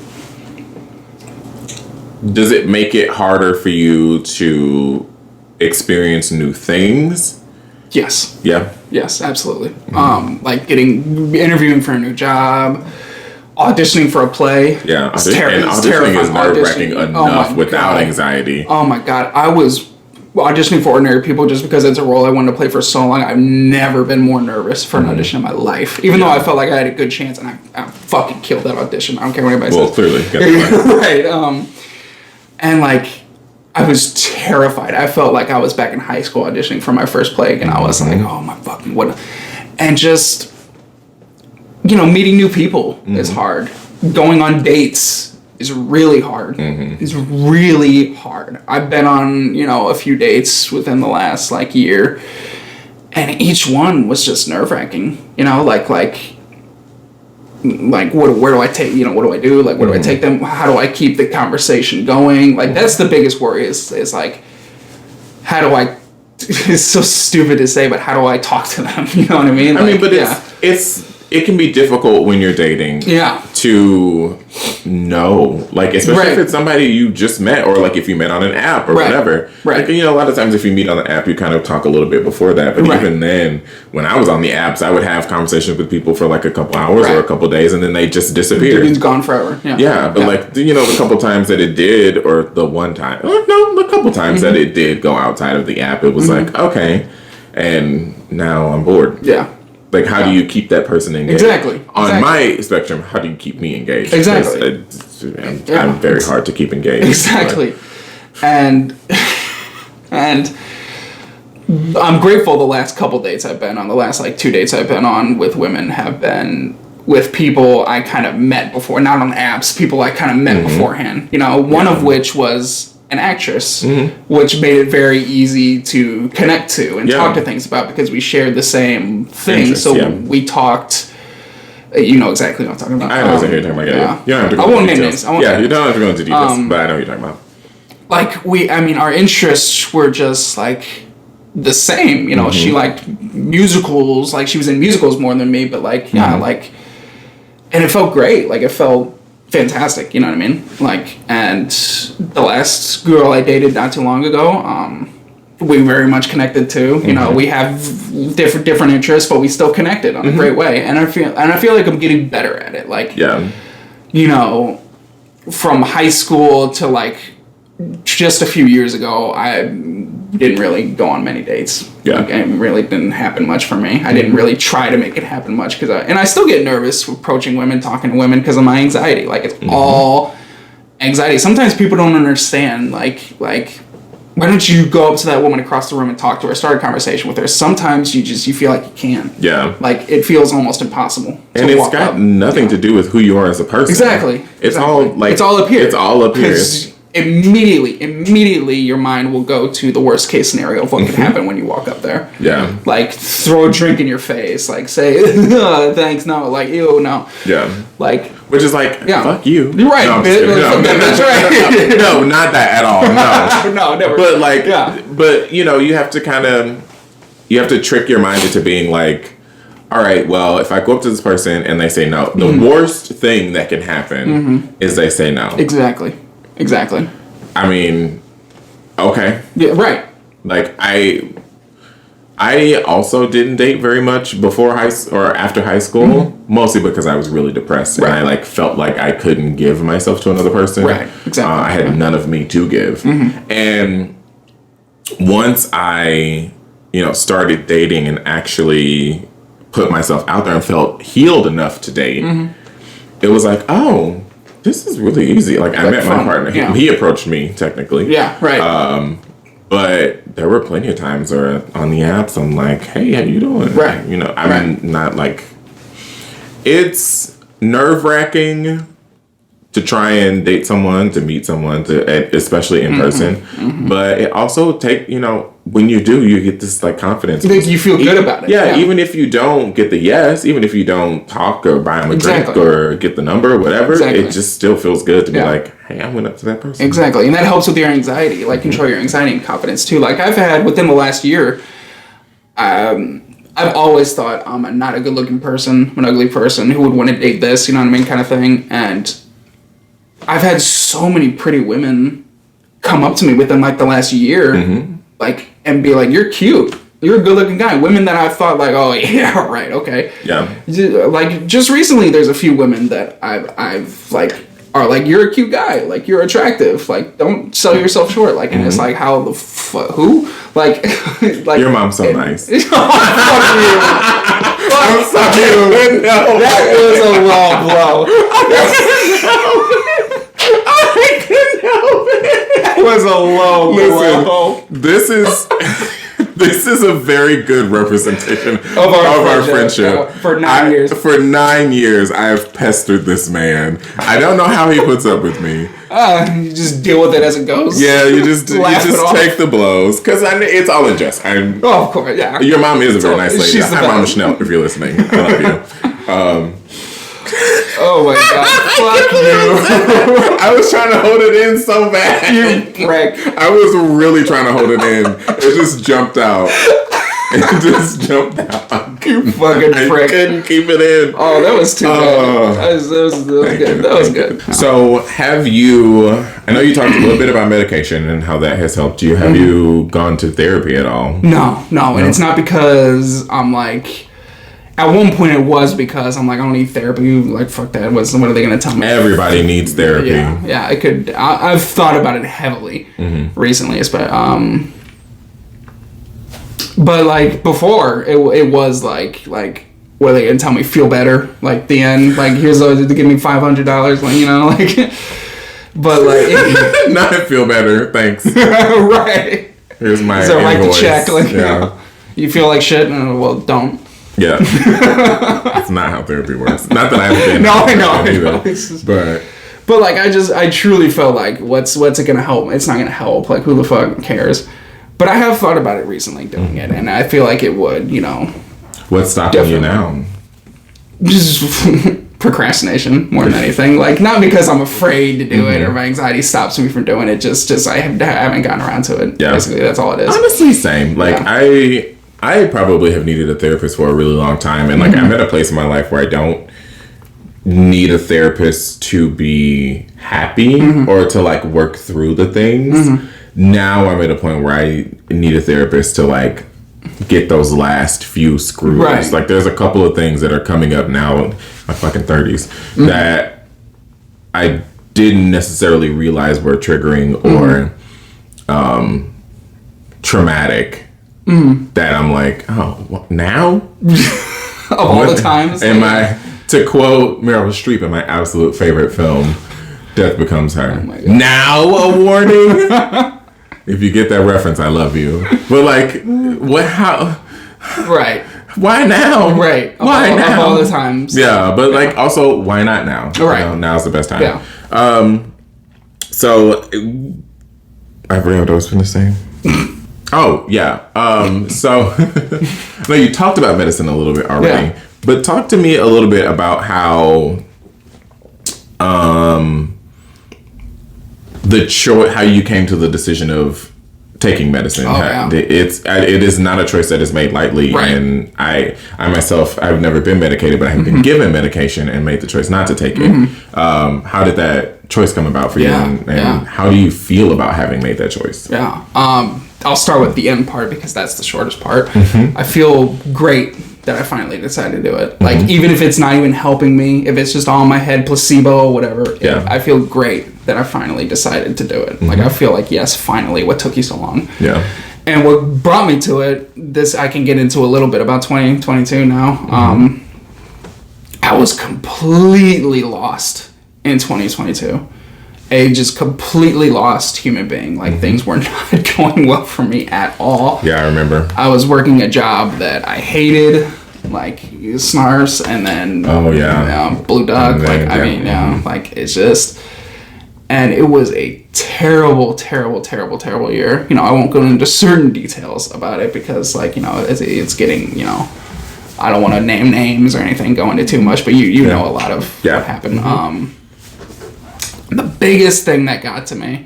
Does it make it harder for you to experience new things? Yes. Yeah. Yes, absolutely. Like interviewing for a new job, auditioning for a play. Yeah, it's terrifying. Auditioning is nerve-wracking enough without anxiety. Oh my God, I was auditioning for Ordinary People just because it's a role I wanted to play for so long. I've never been more nervous for an audition in my life, even though I felt like I had a good chance, and I fucking killed that audition. I don't care what anybody says. Well, clearly. Right. And like, I was terrified. I felt like I was back in high school auditioning for my first play, and I was like, oh my fucking what? And just, meeting new people is hard. Going on dates is really hard. It's really hard. I've been on, a few dates within the last year, and each one was just nerve-wracking. Where do I take, what do I do? Like, where do I take them? How do I keep the conversation going? Like, that's the biggest worry is like, how do I, it's so stupid to say, but how do I talk to them? You know what I mean? But it can be difficult when you're dating to know, especially if it's somebody you just met, or if you met on an app or whatever. Right. A lot of times if you meet on an app, you kind of talk a little bit before that. But even then, when I was on the apps, I would have conversations with people for a couple hours or a couple days, and then they just disappear. It's gone forever. Yeah. But the couple times that it did, or the one time, the couple times that it did go outside of the app, it was okay, and now I'm bored. Yeah. How do you keep that person engaged? Exactly. On my spectrum, how do you keep me engaged? Exactly. I'm very hard to keep engaged. Exactly. And I'm grateful the last couple dates I've been on, the last 2 dates I've been on with women have been with people I kind of met before, not on apps, people I kind of met beforehand. One of which was an actress, which made it very easy to connect to and talk to things about because we shared the same thing. We talked. You know exactly what I'm talking about. I know exactly what you're talking about. You don't have to go I won't into name details. names. You don't have to go into details, but I know what you're talking about. Our interests were just the same. She liked musicals. She was in musicals more than me, but and it felt great. It felt fantastic, you know what I mean? And the last girl I dated not too long ago, we very much connected too. We have different interests, but we still connected on a great way. And I feel like I'm getting better at it. From high school to just a few years ago, I didn't really go on many dates. It really didn't happen much for me. I didn't really try to make it happen much and I still get nervous approaching women, talking to women because of my anxiety. It's all anxiety. Sometimes people don't understand why don't you go up to that woman across the room and talk to her, start a conversation with her? Sometimes you feel like you can't. Yeah. Like, it feels almost impossible. And it's got nothing to do with who you are as a person. Exactly. It's all like... It's all up here. It's all up here. Immediately, your mind will go to the worst case scenario of what could happen when you walk up there. Yeah. Like, throw a drink in your face. Like, say, thanks, no. Like, ew, no. Yeah. Like... Which is like, fuck you. You're right. No, that's right. No, not that at all. No. No, never. But like, but you know, you have to trick your mind into being like, all right, well, if I go up to this person and they say no, the worst thing that can happen is they say no. Exactly. I mean, okay. Yeah, right. Like, I also didn't date very much before or after high school, mostly because I was really depressed and I like felt like I couldn't give myself to another person. Right, exactly. I had none of me to give. And once I, started dating and actually put myself out there and felt healed enough to date, it was like, oh, this is really easy. Like, I met my partner. He approached me, technically. Yeah, right. But there were plenty of times where on the apps I'm like, hey, how you doing? Right. I'm not like... It's nerve-wracking to try and date someone, to meet someone, especially in person. But it also when you do, you get this like confidence. You feel good about it. Yeah, even if you don't get the yes, even if you don't talk or buy them a drink or get the number or whatever, it just still feels good to be like, hey, I went up to that person. Exactly. And that helps with your anxiety, like control your anxiety and confidence too. Like I've had within the last year, I've always thought I'm not a good looking person, I'm an ugly person who would want to date this, you know what I mean, kind of thing. And I've had so many pretty women come up to me within like the last year, like, and be like, you're cute. You're a good looking guy. Women that I thought like, oh yeah, right, okay. Yeah. Like just recently there's a few women that I've like, are like, you're a cute guy, like you're attractive, like don't sell yourself short, like, and it's like, how the who, like like your mom's so nice. Fuck you. I'm sorry. No. That was a low blow. I couldn't help it. That was a low blow. This is a very good representation of our friendship. For 9 years. For 9 years, I have pestered this man. I don't know how he puts up with me. You just deal with it as it goes. Yeah, you just take the blows. Because it's all in jest. Of course, yeah. Your mom is a very nice lady. Hi, Mama Schnelt, if you're listening. I love you. Oh my god, fuck you. I was trying to hold it in so bad. You prick. I was really trying to hold it in. It just jumped out. You fucking prick. I couldn't keep it in. Oh, that was too bad. That was good. That was good. So, I know you talked a little bit about medication and how that has helped you. Have you gone to therapy at all? No. And it's not because I'm like... At one point, it was because I'm like, I don't need therapy. Like, fuck that. What are they going to tell me? Everybody needs therapy. Yeah. I've thought about it heavily recently, but like before, it was like, what are they going to tell me? Feel better? Like the end? Like here's to give me $500? Like, like. But like, not feel better. Thanks. Right. Here's my invoice. So write the check. Like, you feel like shit? Well, don't. Yeah. It's not how therapy works. Not that I haven't been. No, I know. But like, I truly felt like, what's it gonna help? It's not gonna help. Like, who the fuck cares? But I have thought about it recently, doing it, and I feel like it would, What's stopping you now? Just procrastination more than anything. Like, not because I'm afraid to do it or my anxiety stops me from doing it. Just I haven't gotten around to it. Yeah. Basically, that's all it is. Honestly, same. Like, I probably have needed a therapist for a really long time. And, like, I'm at a place in my life where I don't need a therapist to be happy or to, like, work through the things. Now I'm at a point where I need a therapist to, like, get those last few screws. Right. Like, there's a couple of things that are coming up now in my fucking 30s that I didn't necessarily realize were triggering or traumatic. That I'm like, oh, what, now? Of all the times? To quote Meryl Streep in my absolute favorite film, Death Becomes Her. Oh my God. Now a warning? If you get that reference, I love you. But like, what? How? Right. Why now? Right. Why now? Of all the times. Yeah, but like also, why not now? Right. You know, now's the best time. Yeah. So I forgot what I was going to say. Oh yeah. So no, you talked about medicine a little bit already, but talk to me a little bit about how how you came to the decision of taking medicine. It is not a choice that is made lightly, right. And I myself, I've never been medicated, but I have been given medication and made the choice not to take it. How did that choice come about for you, and how do you feel about having made that choice? I'll start with the end part because that's the shortest part. I feel great that I finally decided to do it. Like, even if it's not even helping me, if it's just all in my head, placebo, whatever, I feel great that I finally decided to do it. Like, I feel like, yes, finally, what took you so long? Yeah. And what brought me to it, this I can get into a little bit about 2022 now. I was completely lost in 2022. A just completely lost human being. Like, things were not going well for me at all. Yeah, I remember. I was working a job that I hated, like SNARS, and then Blue Duck. Like it's just, and it was a terrible, terrible, terrible, terrible year. You know, I won't go into certain details about it because, like, you know, it's getting, you know, I don't want to name names or anything, go into too much, but you know a lot of what happened. The biggest thing that got to me,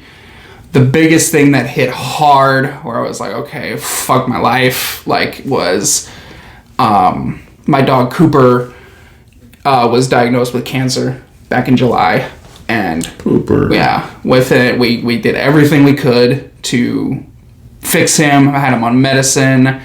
the biggest thing that hit hard, where I was like, okay, fuck my life, like, was my dog Cooper was diagnosed with cancer back in July. And Cooper. Yeah, with it, we did everything we could to fix him. I had him on medicine,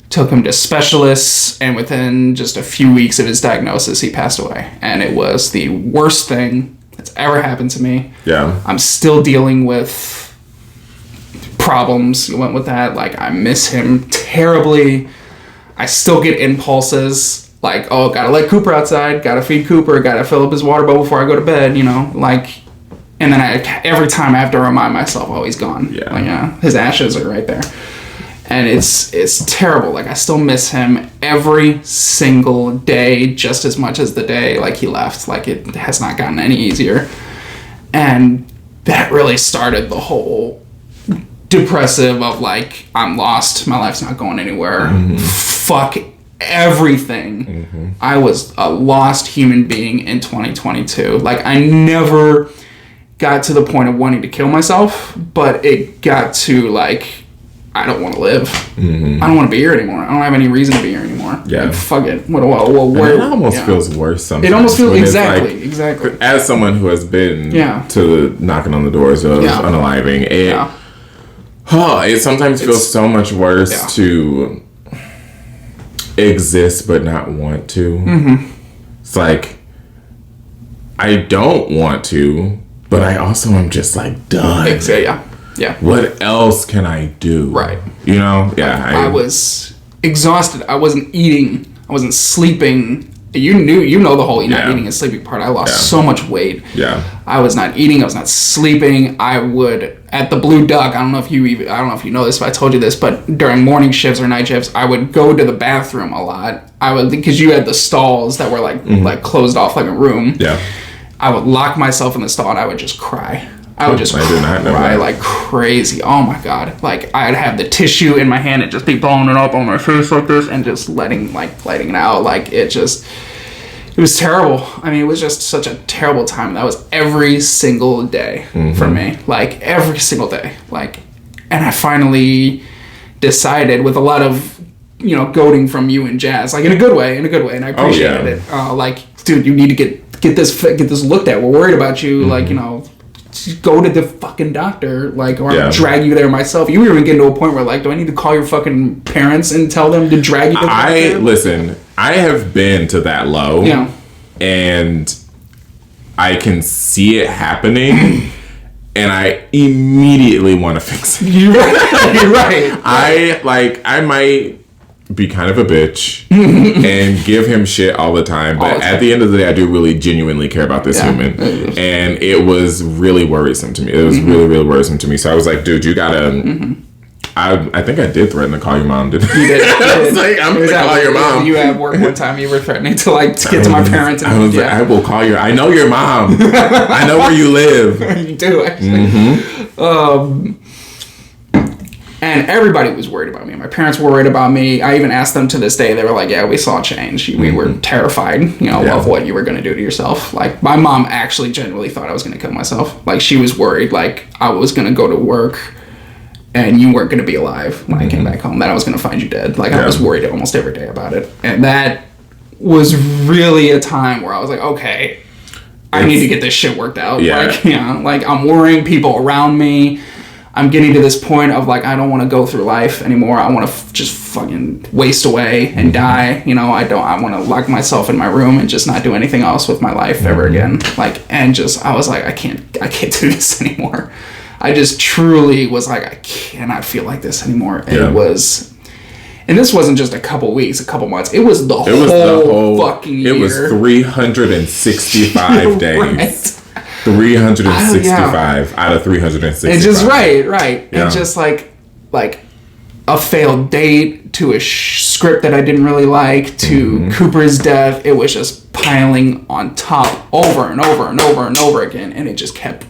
took him to specialists, and within just a few weeks of his diagnosis, he passed away. And it was the worst thing that's ever happened to me. Yeah. I'm still dealing with problems with that. Like, I miss him terribly. I still get impulses like, oh, gotta let Cooper outside, gotta feed Cooper, gotta fill up his water bowl before I go to bed, you know, like, and then every time I have to remind myself, oh, he's gone. Yeah. Like, his ashes are right there. And it's terrible. Like, I still miss him every single day, just as much as the day, like, he left. Like, it has not gotten any easier. And that really started the whole depressive of, like, I'm lost. My life's not going anywhere. Fuck everything. I was a lost human being in 2022. Like, I never got to the point of wanting to kill myself, but it got to, like, I don't want to live. I don't want to be here anymore. I don't have any reason to be here anymore. Yeah. Like, fuck it. It almost feels worse sometimes. It almost feels exactly. As someone who has been to knocking on the doors of unaliving, it sometimes feels so much worse to exist but not want to. It's like, I don't want to, but I also am just like done. Yeah. What else can I do? Right. You know? Yeah. I was exhausted. I wasn't eating. I wasn't sleeping. You know the whole not eating and sleeping part. I lost so much weight. Yeah. I was not eating. I was not sleeping. I would, at the Blue Duck, I don't know if you know this, if I told you this, but during morning shifts or night shifts, I would go to the bathroom a lot. Because you had the stalls that were like closed off like a room. Yeah. I would lock myself in the stall and I would just cry. I would just cry like crazy. Oh my God. Like, I'd have the tissue in my hand and just be blowing it up on my face like this and just letting it out. Like, it was terrible. I mean, it was just such a terrible time. That was every single day for me. Like, every single day. Like, and I finally decided, with a lot of, you know, goading from you and Jazz, like, in a good way, and I appreciated it. Like, dude, you need to get this looked at. We're worried about you. Like, you know, go to the fucking doctor, like, or I'll drag you there myself. You were even getting to a point where, like, do I need to call your fucking parents and tell them to drag you to the doctor? Listen, I have been to that low, and I can see it happening, and I immediately want to fix it. You're right. I might be kind of a bitch and give him shit all the time. But at the end of the day, I do really genuinely care about this human. And it was really worrisome to me. It was really, really worrisome to me. So I was like, dude, you gotta... I think I did threaten to call your mom, didn't I? You did. I was like, I'm going to call your mom. You at work one time, you were threatening to get to my parents. And, I was like, I will call your... I know your mom. I know where you live. You do, actually. And everybody was worried about me. My parents were worried about me. I even asked them to this day. They were like, yeah, we saw change. We were terrified, of what you were going to do to yourself. Like, my mom actually genuinely thought I was going to kill myself. Like, she was worried, like, I was going to go to work and you weren't going to be alive when I came back home, that I was going to find you dead. Like, I was worried almost every day about it. And that was really a time where I was like, okay, I need to get this shit worked out. Yeah. Like, I'm worrying people around me. I'm getting to this point of, like, I don't want to go through life anymore. I want to just fucking waste away and die. I want to lock myself in my room and just not do anything else with my life ever again. Like, and just, I was like, I can't do this anymore. I just truly was like, I cannot feel like this anymore. And it was, and this wasn't just a couple weeks, a couple months. It was the whole fucking year. It was 365 days. Right. 365 out of 365. And just right. And just like a failed date to a script that I didn't really like to Cooper's death. It was just piling on top over and over and over and over again, and it just kept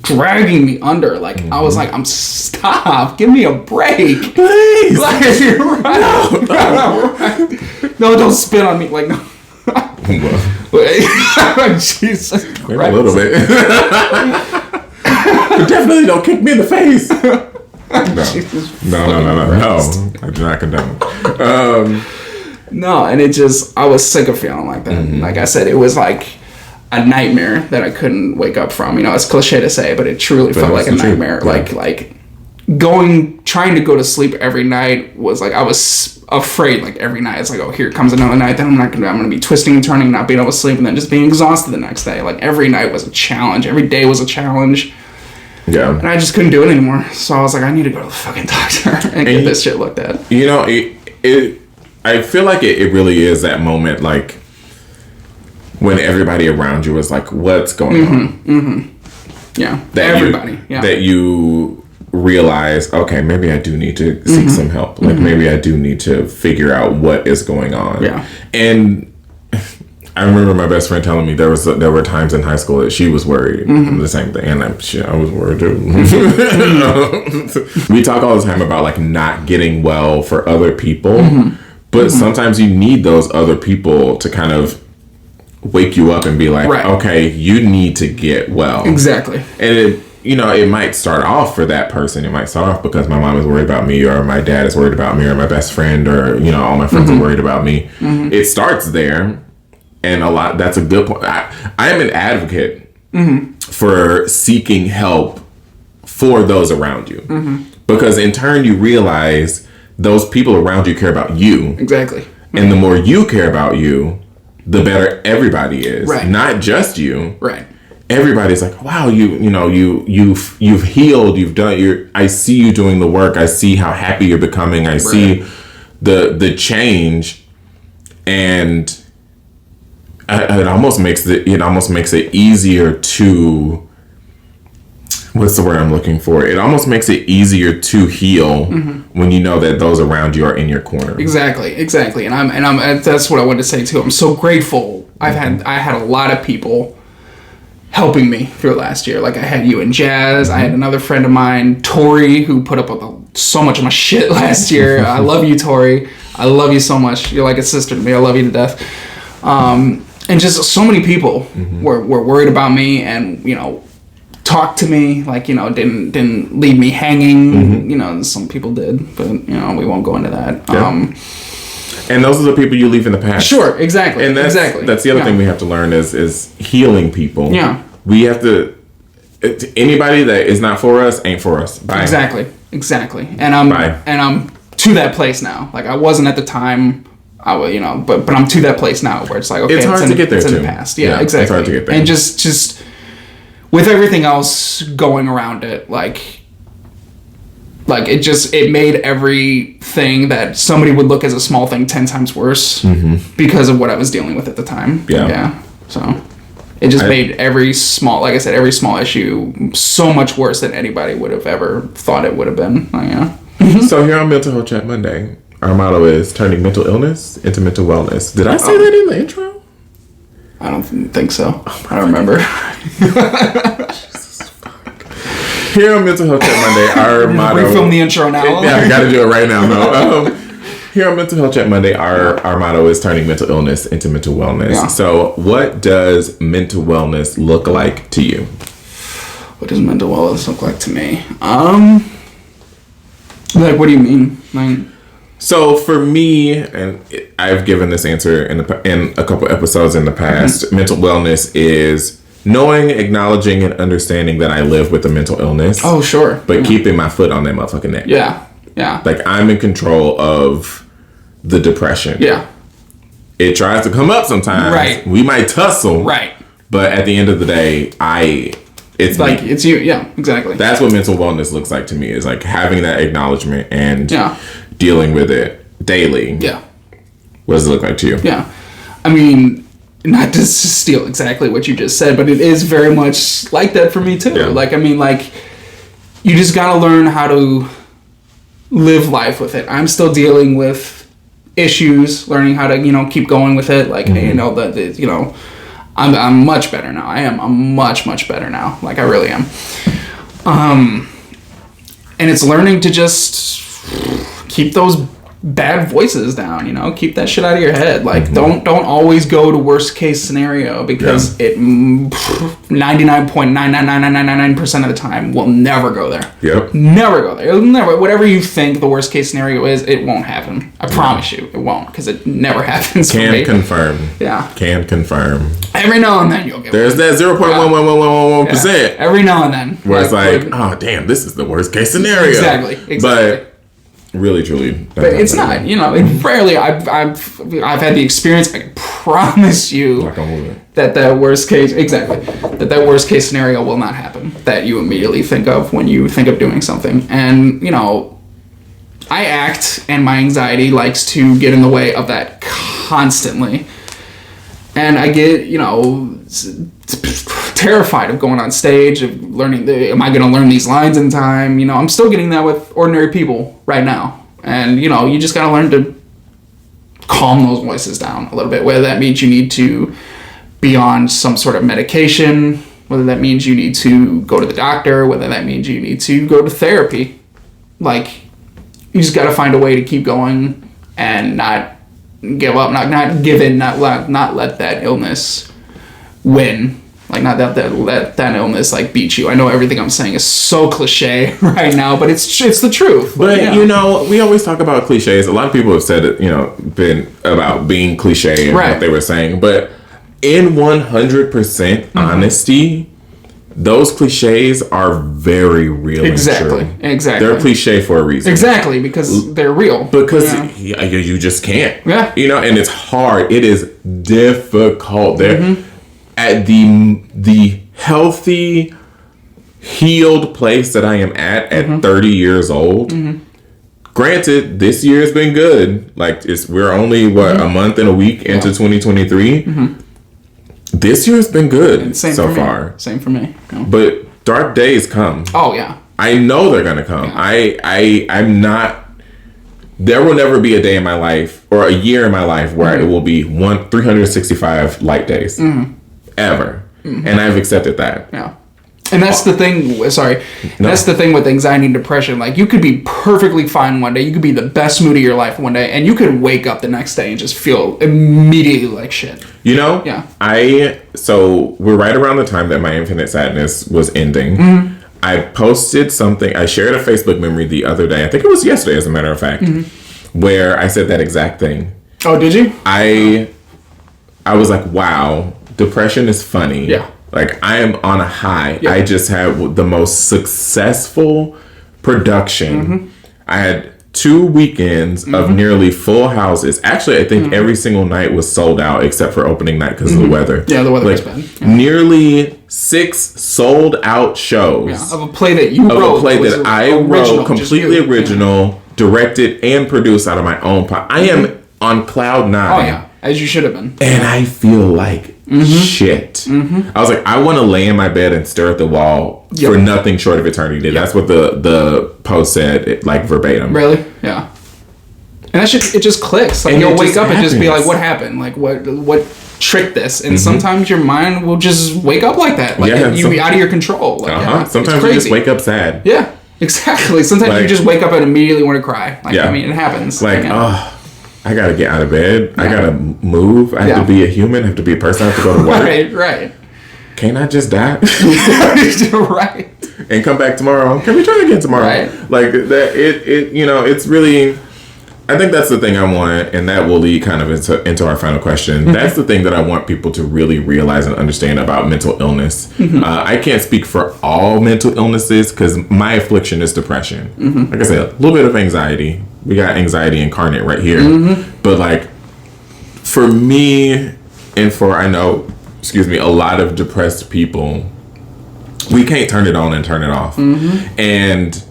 dragging me under. Like, I was like, stop, give me a break, please. Like, you're right. No, don't spit on me. Like, no. Jesus Christ. Maybe a little bit. But definitely don't kick me in the face. No. I do not condone. No, and it just, I was sick of feeling like that. Like I said, it was like a nightmare that I couldn't wake up from. It's cliche to say, but it truly felt like a nightmare. Yeah. Like trying to go to sleep every night was like, I was afraid, like, every night. It's like, oh, here comes another night, then I'm gonna be twisting and turning, not being able to sleep, and then just being exhausted the next day. Like, every night was a challenge. Every day was a challenge. Yeah. And I just couldn't do it anymore. So I was like, I need to go to the fucking doctor and get this shit looked at. I feel like it really is that moment, like, when everybody around you is like, what's going on? Yeah. Everybody. That you realize, okay, maybe I do need to seek some help. Like, maybe I do need to figure out what is going on. Yeah. And I remember my best friend telling me there were times in high school that she was worried. The same thing. And I was worried too. We talk all the time about, like, not getting well for other people. But sometimes you need those other people to kind of wake you up and be like, okay, you need to get well. Exactly. And it might start off for that person. It might start off because my mom is worried about me, or my dad is worried about me, or my best friend, or, all my friends are worried about me. It starts there. And that's a good point. I am an advocate for seeking help for those around you. Because in turn, you realize those people around you care about you. Exactly. And the more you care about you, the better everybody is. Right. Not just you. Right. Everybody's like, wow, you've healed, you've done I see you doing the work. I see how happy you're becoming. I see the change, and it almost makes it easier to, what's the word I'm looking for? It almost makes it easier to heal when you know that those around you are in your corner. Exactly. And I'm that's what I wanted to say too. I'm so grateful. I had a lot of people helping me through last year. Like, I had you and Jazz. I had another friend of mine, Tori, who put up with so much of my shit last year. I love you, Tori. I love you so much. You're like a sister to me. I love you to death. And just so many people were worried about me and, talked to me, like, didn't leave me hanging. Some people did, but, we won't go into that. Yeah. And those are the people you leave in the past. Sure, exactly. And that's the other thing we have to learn is healing people. Yeah. We have to, anybody that is not for us ain't for us. Bye. Exactly. And I'm to that place now. Like, I wasn't at the time. I would, but I'm to that place now where it's like, okay, it's hard to get there it's too. In the past. Yeah, exactly. It's hard to get there. And just with everything else going around it, like, Like, it made everything that somebody would look as a small thing 10 times worse because of what I was dealing with at the time. Yeah. So it just made every small issue so much worse than anybody would have ever thought it would have been. So here on Mental Health Chat Monday, our motto is turning mental illness into mental wellness. Did I say that in the intro? I don't think so. I don't remember. Here on Mental Health Chat Monday, our motto... Refilm the intro now. Yeah, I gotta do it right now, no. Here on Mental Health Chat Monday, our motto is turning mental illness into mental wellness. Yeah. So what does mental wellness look like to you? What does mental wellness look like to me? Like, what do you mean? Like... So for me, and I've given this answer in a couple episodes in the past, mental wellness is... knowing, acknowledging, and understanding that I live with a mental illness. Oh, sure. But keeping my foot on that motherfucking neck. Yeah. Yeah. Like, I'm in control of the depression. Yeah. It tries to come up sometimes. Right. We might tussle. Right. But at the end of the day, it's like, me. it's you. Yeah, exactly. That's what mental wellness looks like to me, is like having that acknowledgement and dealing with it daily. Yeah. What does it look like to you? Yeah. I mean... not to steal exactly what you just said, but it is very much like that for me too. Yeah. Like, I mean, like, you just gotta learn how to live life with it. I'm still dealing with issues, learning how to, keep going with it. Like, I'm much better now. I'm much, much better now. Like, I really am. And it's learning to just keep those bad voices down, keep that shit out of your head. Like, don't always go to worst case scenario, because it 99.99999% of the time will never go there. Yep. Never go there. It'll never. Whatever you think the worst case scenario is, it won't happen. I promise you, it won't, because it never happens. Can confirm. Yeah. Can confirm. Every now and then you'll get. There's that 0.11111%. Every now and then. Where it's like, oh damn, this is the worst case scenario. Exactly. But really, truly, but it's not. Rarely. I've had the experience. I can promise you that worst case scenario will not happen. That you immediately think of when you think of doing something. And I act, and my anxiety likes to get in the way of that constantly. And I get terrified of going on stage, of learning, am I going to learn these lines in time? I'm still getting that with ordinary people right now. And, you just got to learn to calm those voices down a little bit, whether that means you need to be on some sort of medication, whether that means you need to go to the doctor, whether that means you need to go to therapy. Like, you just got to find a way to keep going and not give up, not give in, not let that illness win. Like, not that illness like beat you. I know everything I'm saying is so cliche right now, but it's the truth. But we always talk about cliches. A lot of people have said it, been about being cliche and what they were saying. But in 100% honesty, those cliches are very real. Exactly. And true. Exactly. They're cliche for a reason. Exactly, because they're real. Because you just can't. Yeah. And it's hard. It is difficult. There. At the healthy, healed place that I am at 30 years old. Granted, this year has been good. Like, we're only a month and a week into 2023. This year has been good so far. Same for me. Yeah. But dark days come. Oh yeah. I know they're gonna come. Yeah. I'm not. There will never be a day in my life or a year in my life where it will be 365 light days. Ever. And I've accepted that. Yeah. And that's the thing. Sorry. No. That's the thing with anxiety and depression. Like, you could be perfectly fine one day. You could be the best mood of your life one day. And you could wake up the next day and just feel immediately like shit. Yeah. So we're right around the time that my Infinite Sadness was ending. I posted something. I shared a Facebook memory the other day. I think it was yesterday, as a matter of fact, where I said that exact thing. Oh, did you? I was like, wow. Depression is funny. Yeah. Like, I am on a high. Yeah. I just had the most successful production. I had 2 weekends of nearly full houses. Actually, I think every single night was sold out except for opening night because of the weather. Yeah, the weather was bad. Yeah. Nearly 6 sold out shows of a play that you wrote. Of a play that I wrote, completely original, directed, and produced out of my own pocket. I am on cloud 9. Oh, yeah. As you should have been. And I feel like shit. I was like, I want to lay in my bed and stare at the wall for nothing short of eternity. That's what the post said, like verbatim. Really? Yeah. And that shit, it just clicks. Like, you'll wake up and just be like, what happened? Like, what tricked this? And sometimes your mind will just wake up like that. Like, you out of your control. Like, sometimes you just wake up sad. Yeah, exactly. Sometimes you just wake up and immediately want to cry. Like, I mean, it happens. Like, I gotta get out of bed. I gotta move. I have to be a human. I have to be a person. I have to go to work. Right. Can't I just die? Right. And come back tomorrow. Can we try again tomorrow? Right. Like that. It's really. I think that's the thing I want, and that will lead kind of into our final question. That's the thing that I want people to really realize and understand about mental illness. I can't speak for all mental illnesses because my affliction is depression. Like I said, a little bit of anxiety. We got anxiety incarnate right here. But like, for me, and for a lot of depressed people, we can't turn it on and turn it off. And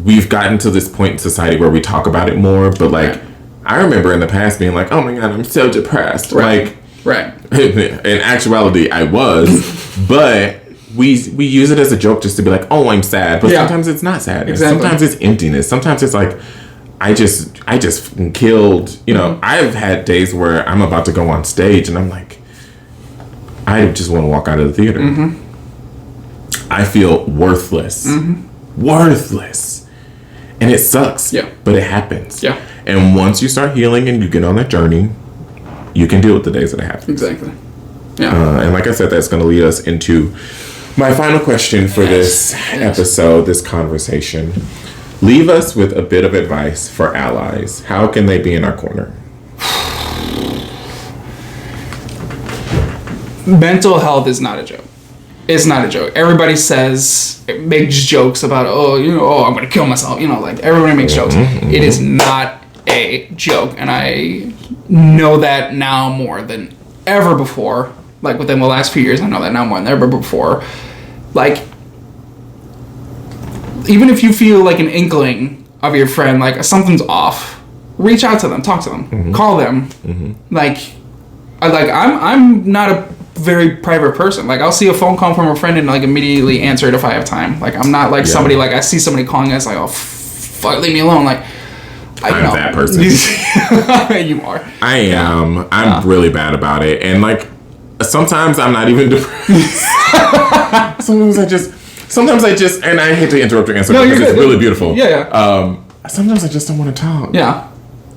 we've gotten to this point in society where we talk about it more, but like, I remember in the past being like, oh my God, I'm so depressed. Like, in actuality, I was, but we use it as a joke just to be like, oh, I'm sad. But sometimes it's not sadness. Sometimes it's emptiness. Sometimes it's like, I just killed, I've had days where I'm about to go on stage and I'm like, I just want to walk out of the theater. I feel worthless. Worthless. And it sucks. But it happens. And once you start healing and you get on that journey, you can deal with the days that it happens. Exactly. And like I said, that's going to lead us into my final question for this episode, this conversation. Leave us with a bit of advice for allies. How can they be in our corner? Mental health is not a joke. It's not a joke. Everybody makes jokes about, I'm going to kill myself. Like, everybody makes jokes. It is not a joke. And I know that now more than ever before. Like, within the last few years, I know that now more than ever before. Like, even if you feel like an inkling of your friend, like, something's off, reach out to them, talk to them, call them. Like, I'm not a very private person. Like, I'll see a phone call from a friend and like immediately answer it if I have time. Like, I'm not like somebody, like, I see somebody calling us, like, oh, fuck, leave me alone. Like, I'm that person. You are. I am. I'm really bad about it. And like, sometimes I'm not even depressed. Sometimes I just, and I hate to interrupt your answer because it's really beautiful. Sometimes I just don't want to talk.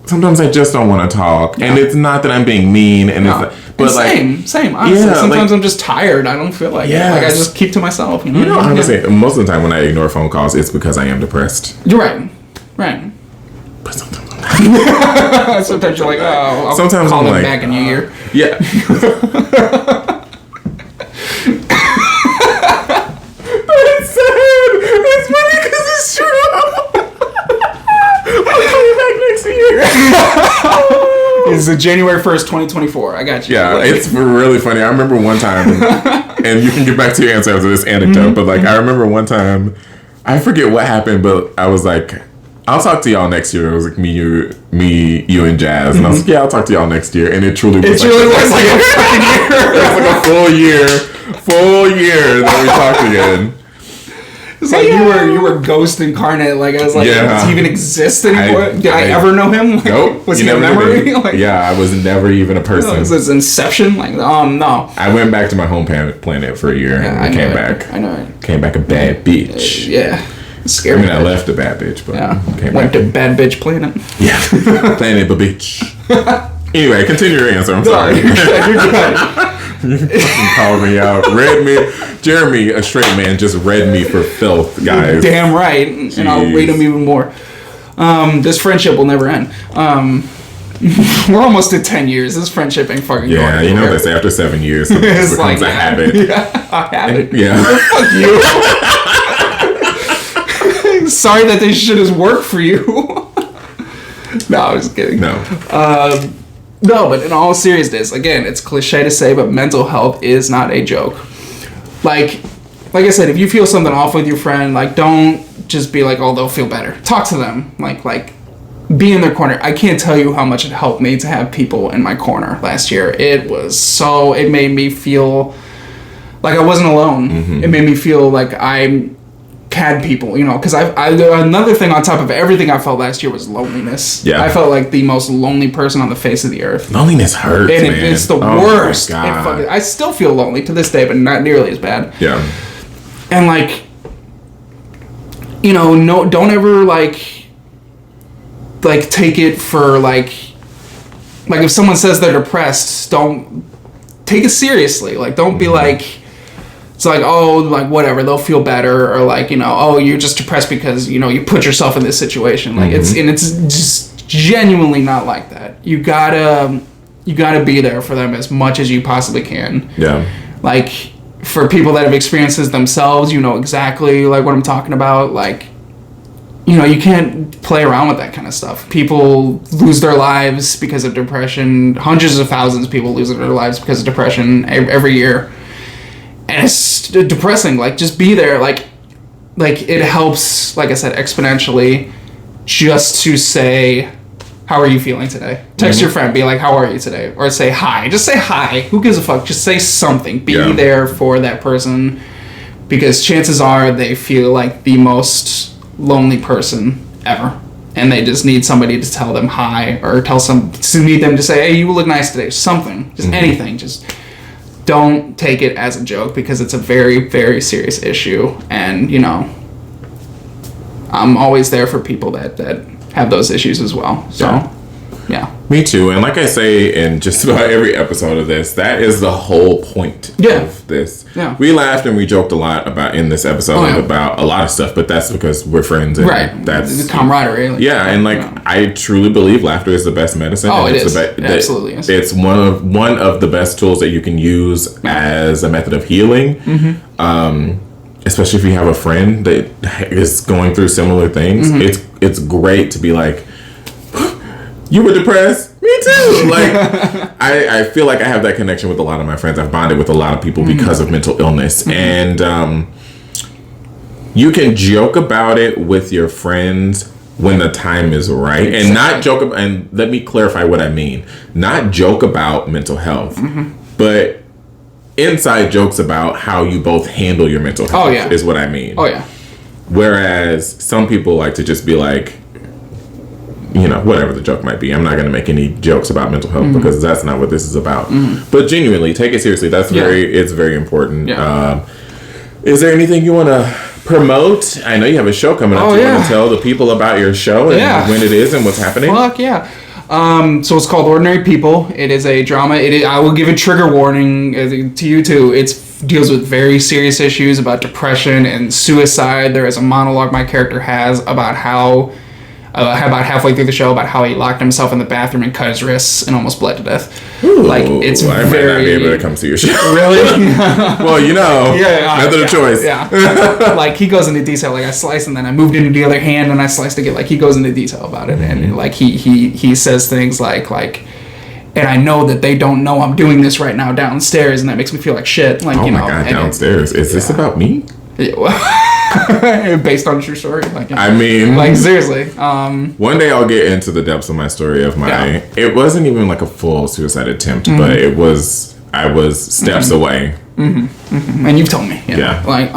Sometimes I just don't want to talk. And it's not that I'm being mean. And it's but same. Honestly, sometimes I'm just tired. I don't feel like it. Like, I just keep to myself. Honestly, most of the time when I ignore phone calls, it's because I am depressed. You're right. But sometimes I'm not. Sometimes you're like, I'll sometimes call I'm them like, back in a year. Yeah. But it's sad. It's funny because it's true. I'll call you back next year. It's January 1st, 2024. I got you. Yeah, it's really funny. I remember one time, and you can get back to your answer after this anecdote, but like, I remember one time, I forget what happened, but I was like, I'll talk to y'all next year. It was like me, you, and Jazz. And I was like, I'll talk to y'all next year. And it truly was like a fucking year. It was like a full year that we talked again. It's like you were ghost incarnate. Like, I was like, does he even exist anymore? Did I ever know him? Like, nope. Was he a memory? Like, I was never even a person. Was this Inception? Like, no. I went back to my home planet for a year and I came back. I know it. Came back a bad bitch. Scared me. I left a bad bitch, but came went back. to bad bitch planet. Planet a bitch. Anyway, continue your answer. I'm sorry. You're good. You fucking called me out. Read me. Jeremy, a straight man, just read me for filth, guys. Damn right. Jeez. And I'll read him even more. This friendship will never end. We're almost at 10 years. This friendship ain't fucking going anywhere. You know they say after 7 years, it becomes like, a habit. A habit. Fuck you. Sorry that this shit has worked for you. No, I was kidding. No, but in all seriousness, again, it's cliche to say, but mental health is not a joke. like I said, if you feel something off with your friend, like, don't just be like, oh, they'll feel better. Talk to them. Like, be in their corner. I can't tell you how much it helped me to have people in my corner last year. It made me feel like I wasn't alone. Mm-hmm. It made me feel like I had people, you know, because another thing on top of everything I felt last year was loneliness. Yeah. I felt like the most lonely person on the face of the earth. Loneliness hurts, and man. It's the worst. I still feel lonely to this day, but not nearly as bad. Yeah. And like, you know, don't ever like take it for like if someone says they're depressed, don't take it seriously. Like, don't be like, it's like, oh, like, whatever, they'll feel better, or like, you know, oh, you're just depressed because, you know, you put yourself in this situation. Like, it's just genuinely not like that. You gotta be there for them as much as you possibly can. Yeah. Like, for people that have experienced this themselves, you know exactly like what I'm talking about. Like, you know, you can't play around with that kind of stuff. People lose their lives because of depression. Hundreds of thousands of people lose their lives because of depression every year. And it's depressing. Like, just be there. Like it helps, like I said, exponentially, just to say, how are you feeling today? Text your friend, be like, how are you today? Or say hi. Just say hi. Who gives a fuck? Just say something. Be there for that person, because chances are they feel like the most lonely person ever, and they just need somebody to tell them hi, or need them to say, hey, you look nice today. Something. Just anything. Just don't take it as a joke, because it's a very, very serious issue. And, you know, I'm always there for people that have those issues as well. So, yeah. Me too. And like I say in just about every episode of this, that is the whole point of this. Yeah. We laughed and we joked a lot in this episode about a lot of stuff, but that's because we're friends. And that's the camaraderie. Like, and I truly believe laughter is the best medicine. Oh, it is. It absolutely is. It's one of the best tools that you can use as a method of healing. Mm-hmm. Especially if you have a friend that is going through similar things. Mm-hmm. It's great to be like, you were depressed? Me too. Like, I feel like I have that connection with a lot of my friends. I've bonded with a lot of people because of mental illness. Mm-hmm. And you can joke about it with your friends when the time is right. Exactly. And not joke about, and let me clarify what I mean. Not joke about mental health, but inside jokes about how you both handle your mental health is what I mean. Oh, yeah. Whereas some people like to just be like, you know, whatever the joke might be. I'm not going to make any jokes about mental health because that's not what this is about. But genuinely, take it seriously. That's it's very important. Yeah. Is there anything you want to promote? I know you have a show coming up. Do you want to tell the people about your show and when it is and what's happening? Fuck yeah. So it's called Ordinary People. It is a drama. I will give a trigger warning to you too. It deals with very serious issues about depression and suicide. There is a monologue my character has about how about halfway through the show about how he locked himself in the bathroom and cut his wrists and almost bled to death. Ooh, like, it's I might not be able to come see your show. Really? Well, you know, method of choice. Yeah. Like, he goes into detail. Like, I sliced and then I moved into the other hand and I sliced again. Like, he goes into detail about it. And like he says things like, and I know that they don't know I'm doing this right now downstairs, and that makes me feel like shit. Like, you know, my God, downstairs. Is this about me? Based on a true story. Like, I mean, like, seriously. One day I'll get into the depths of my story of my. It wasn't even like a full suicide attempt, but I was steps away. And you've told me. Yeah. Like,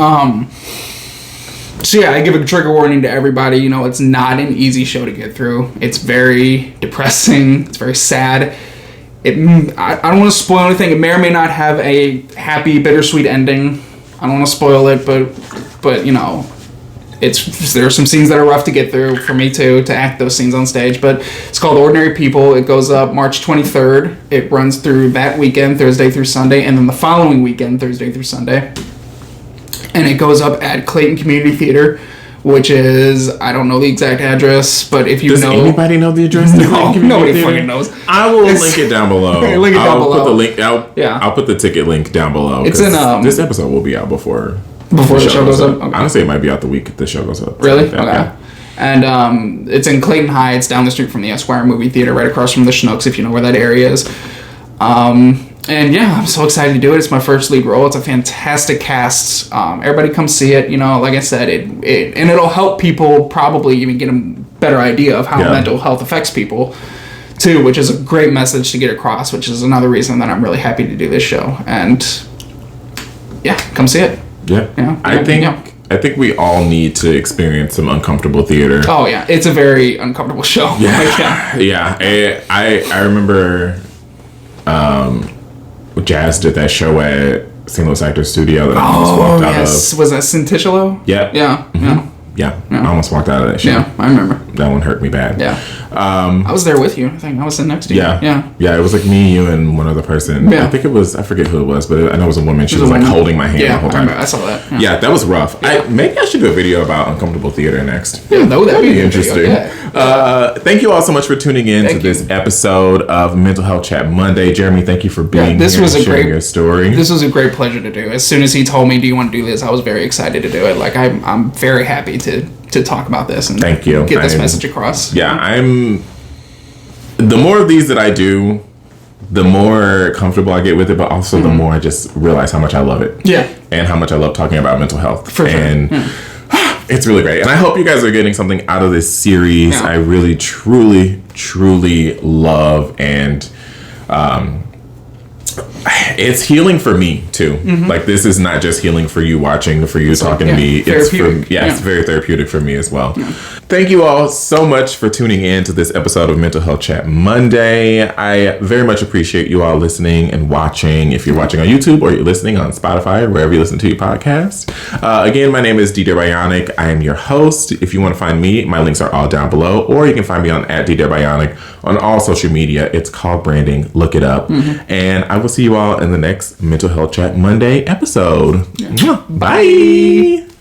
so yeah, I give a trigger warning to everybody. You know, it's not an easy show to get through. It's very depressing. It's very sad. I don't want to spoil anything. It may or may not have a happy, bittersweet ending. I don't want to spoil it, but you know, there are some scenes that are rough to get through for me too, to act those scenes on stage. But it's called Ordinary People. It goes up March 23rd. It runs through that weekend, Thursday through Sunday, and then the following weekend, Thursday through Sunday. And it goes up at Clayton Community Theater, which is, I don't know the exact address, but if you know... Does anybody know the address? No, nobody fucking knows. I will link it down below. I'll put the ticket link down below. It's in... this episode will be out before the show goes up? Okay. Honestly, it might be out the week the show goes up. Really? Okay. Yeah. And it's in Clayton Heights, down the street from the Esquire movie theater, right across from the Schnucks, if you know where that area is. And yeah, I'm so excited to do it. It's my first lead role. It's a fantastic cast. Everybody come see it. You know, like I said, it'll help people probably even get a better idea of how mental health affects people too, which is a great message to get across, which is another reason that I'm really happy to do this show. And yeah, come see it. Yeah. I think we all need to experience some uncomfortable theater. Oh yeah, it's a very uncomfortable show. Yeah. I remember Jazz did that show at St. Louis Actors Studio that I almost walked out of. Was that Cinticello? Yeah. Yeah. I almost walked out of that show. Yeah, I remember. That one hurt me bad. Yeah. I was there with you. I think I was sitting next to you. Yeah. It was like me, you, and one other person. Yeah. I think it was, I forget who it was, but I know it was a woman. She was like holding my hand the whole time. I saw that. Yeah, that was rough. Yeah. Maybe I should do a video about uncomfortable theater next. Yeah, that'd be interesting. Thank you all so much for tuning in to this episode of Mental Health Chat Monday. Jeremy, thank you for being here and sharing your story. This was a great pleasure to do. As soon as he told me, do you want to do this, I was very excited to do it. Like, I'm very happy to talk about this and thank you. Get this message across. Yeah, the more of these that I do, the more comfortable I get with it, but also the more I just realize how much I love it. Yeah. And how much I love talking about mental health. For sure. And it's really great. And I hope you guys are getting something out of this series. I really, truly, truly love, and it's healing for me too. Like, this is not just healing for you watching, for you talking to me. It's it's very therapeutic for me as well. Thank you all so much for tuning in to this episode of Mental Health Chat Monday. I very much appreciate you all listening and watching. If you're watching on YouTube or you're listening on Spotify or wherever you listen to your podcast. Again, my name is DDare Bionic. I am your host. If you want to find me, my links are all down below, or you can find me on @DDare Bionic on all social media. It's called branding. Look it up. And I will see you all in the next Mental Health Chat Monday episode. Bye.